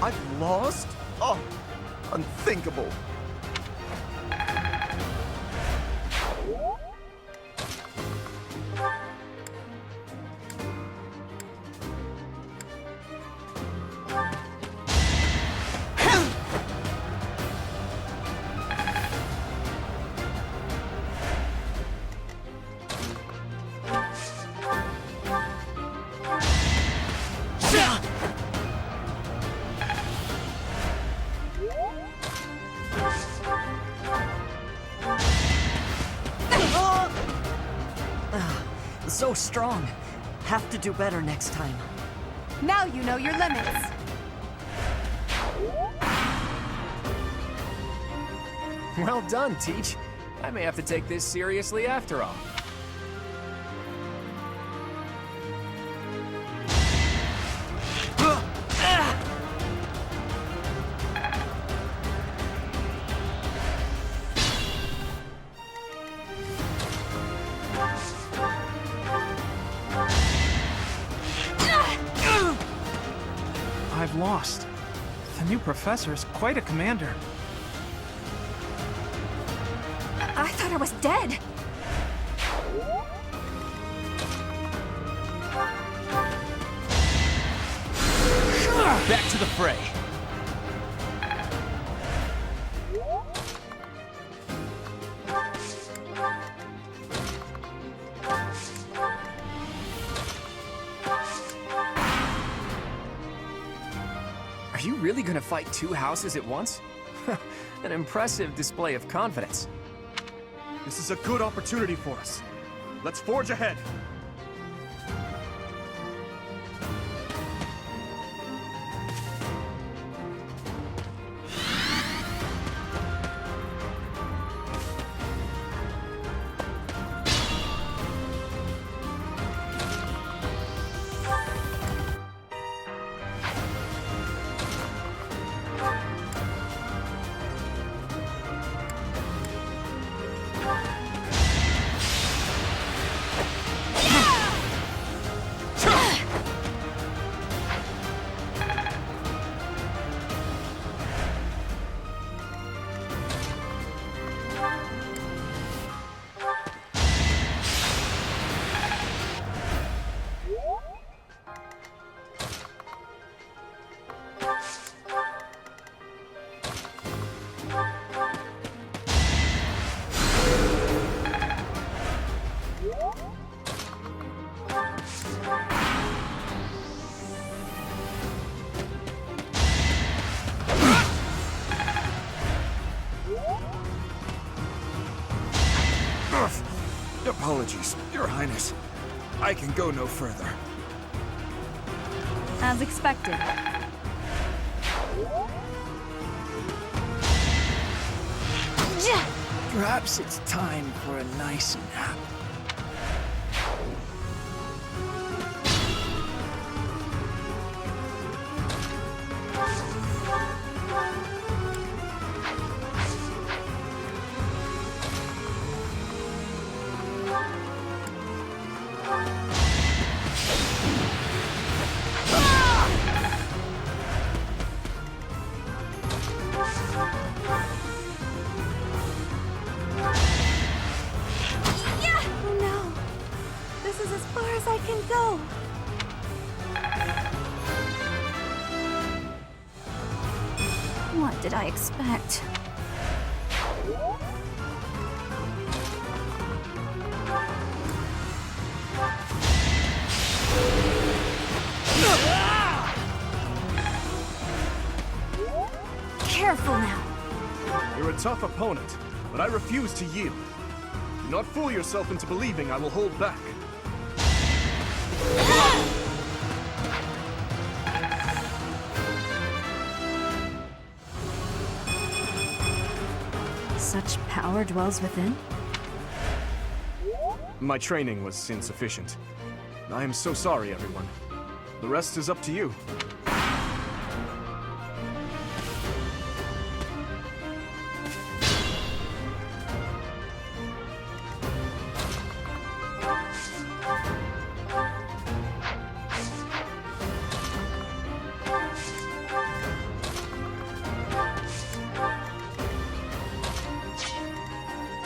I've lost? Oh, unthinkable. So strong. Have to do better next time. Now you know your limits. Well done, Teach. I may have to take this seriously after all. I've lost. The new professor is quite a commander. I thought I was dead. Back to the fray. Are you really gonna fight two houses at once? An impressive display of confidence. This is a good opportunity for us. Let's forge ahead. Apologies, Your Highness. I can go no further. As expected. Perhaps it's time for a nice nap. Oh no! This is as far as I can go! What did I expect? Careful now! You're a tough opponent, but I refuse to yield. Do not fool yourself into believing I will hold back. Such power dwells within? My training was insufficient. I am so sorry, everyone. The rest is up to you.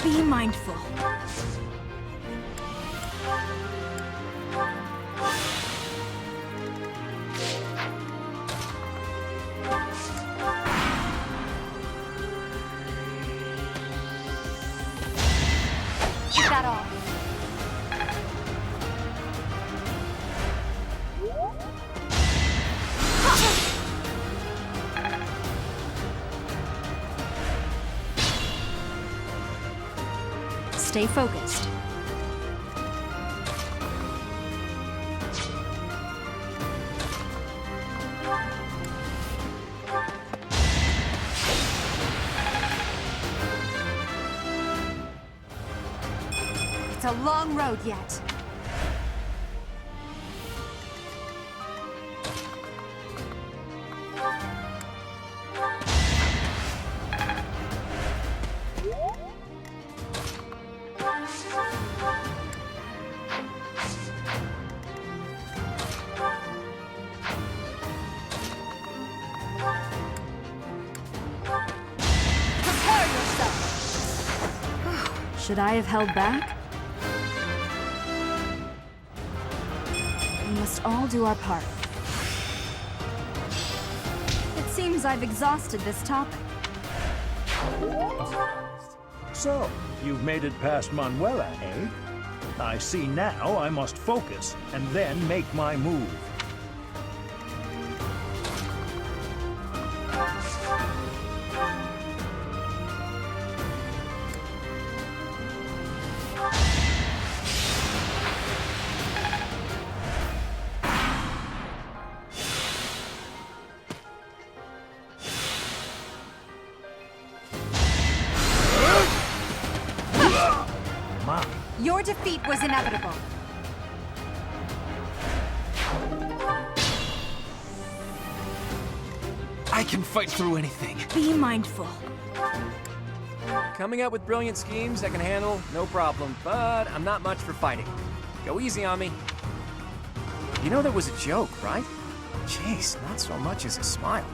Be mindful. Is that all? Stay focused. It's a long road yet. Prepare yourself! Should I have held back? We must all do our part. It seems I've exhausted this topic. So, you've made it past Manuela, eh? I see now I must focus and then make my move. Your defeat was inevitable. I can fight through anything. Be mindful. Coming up with brilliant schemes I can handle, no problem, but I'm not much for fighting. Go easy on me. You know that was a joke, right? Jeez, not so much as a smile.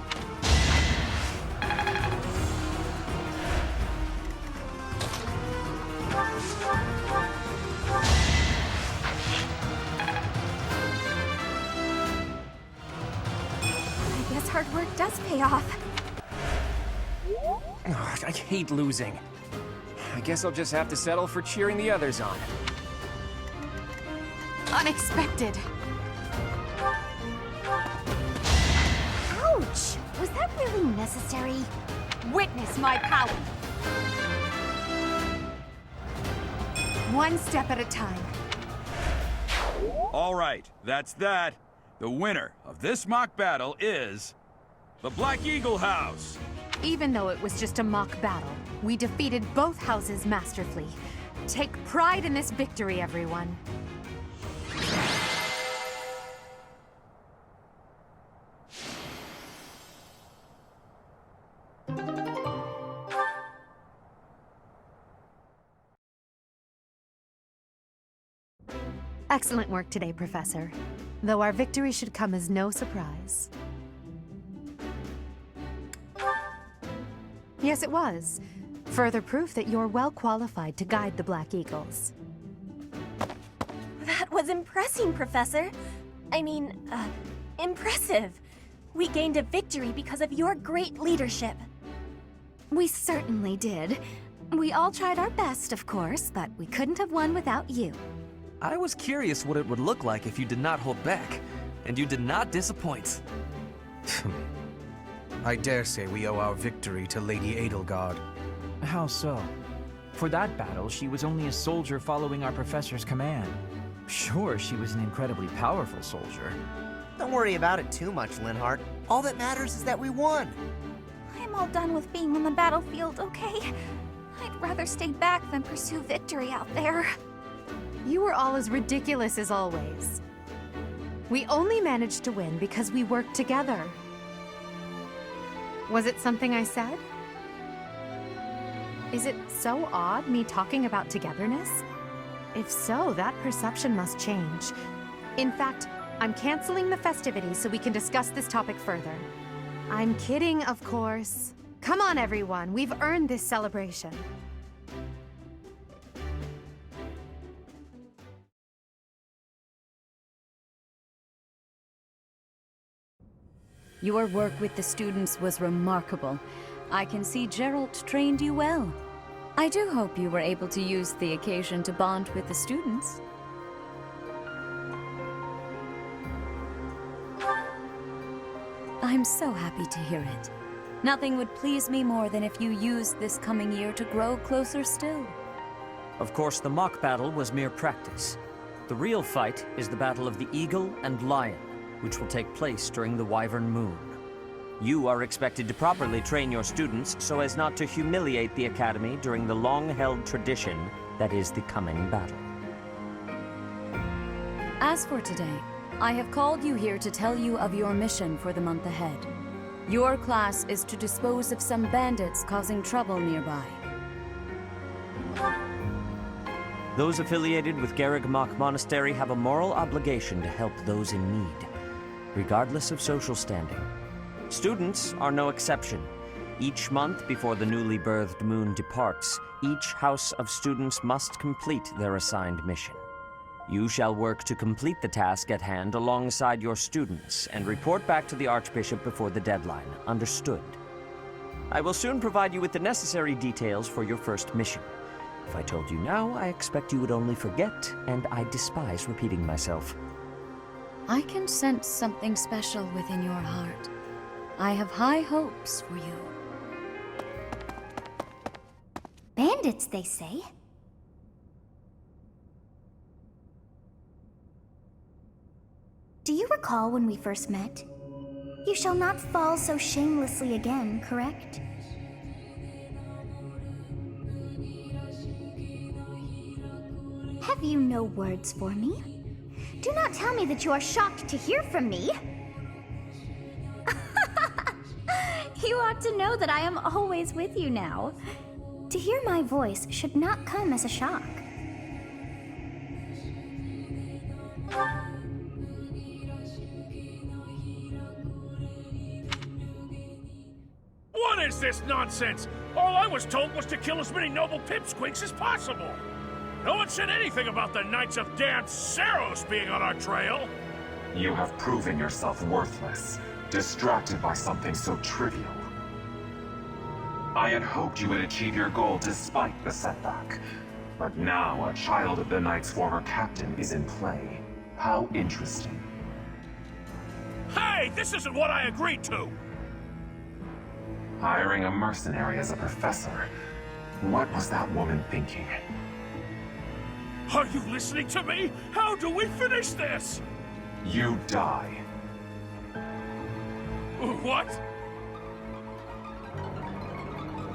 I guess hard work does pay off. Ugh, I hate losing. I guess I'll just have to settle for cheering the others on. Unexpected. Ouch! Was that really necessary? Witness my power. One step at a time. All right, that's that. The winner of this mock battle is the Black Eagle House. Even though it was just a mock battle, we defeated both houses masterfully. Take pride in this victory, everyone. Excellent work today, Professor. Though our victory should come as no surprise. Yes, it was. Further proof that you're well qualified to guide the Black Eagles. That was impressive, Professor. Impressive. We gained a victory because of your great leadership. We certainly did. We all tried our best, of course, but we couldn't have won without you. I was curious what it would look like if you did not hold back, and you did not disappoint. I dare say we owe our victory to Lady Edelgard. How so? For that battle, she was only a soldier following our professor's command. Sure, she was an incredibly powerful soldier. Don't worry about it too much, Linhardt. All that matters is that we won. I'm all done with being on the battlefield, okay? I'd rather stay back than pursue victory out there. You were all as ridiculous as always. We only managed to win because we worked together. Was it something I said? Is it so odd, me talking about togetherness? If so, that perception must change. In fact, I'm canceling the festivities so we can discuss this topic further. I'm kidding, of course. Come on, everyone. We've earned this celebration. Your work with the students was remarkable. I can see Geralt trained you well. I do hope you were able to use the occasion to bond with the students. I'm so happy to hear it. Nothing would please me more than if you used this coming year to grow closer still. Of course, the mock battle was mere practice. The real fight is the battle of the Eagle and Lion, which will take place during the Wyvern Moon. You are expected to properly train your students so as not to humiliate the Academy during the long-held tradition that is the coming battle. As for today, I have called you here to tell you of your mission for the month ahead. Your class is to dispose of some bandits causing trouble nearby. Those affiliated with Garreg-Mach Monastery have a moral obligation to help those in need, regardless of social standing. Students are no exception. Each month before the newly birthed moon departs, each house of students must complete their assigned mission. You shall work to complete the task at hand alongside your students and report back to the Archbishop before the deadline. Understood? I will soon provide you with the necessary details for your first mission. If I told you now, I expect you would only forget, and I despise repeating myself. I can sense something special within your heart. I have high hopes for you. Bandits, they say. Do you recall when we first met? You shall not fall so shamelessly again, correct? Have you no words for me? Do not tell me that you are shocked to hear from me. You ought to know that I am always with you now. To hear my voice should not come as a shock. What is this nonsense? All I was told was to kill as many noble pipsqueaks as possible. No one said anything about the Knights of Dan Saros being on our trail. You have proven yourself worthless, distracted by something so trivial. I had hoped you would achieve your goal despite the setback. But now a child of the Knight's former captain is in play. How interesting. Hey, this isn't what I agreed to! Hiring a mercenary as a professor. What was that woman thinking? Are you listening to me? How do we finish this? You die. What?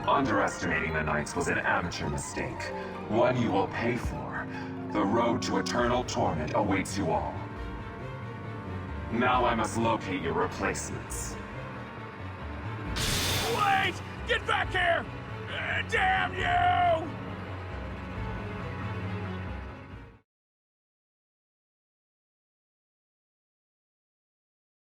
Underestimating the Knights was an amateur mistake, one you will pay for. The road to eternal torment awaits you all. Now I must locate your replacements. Wait! Get back here! Damn you!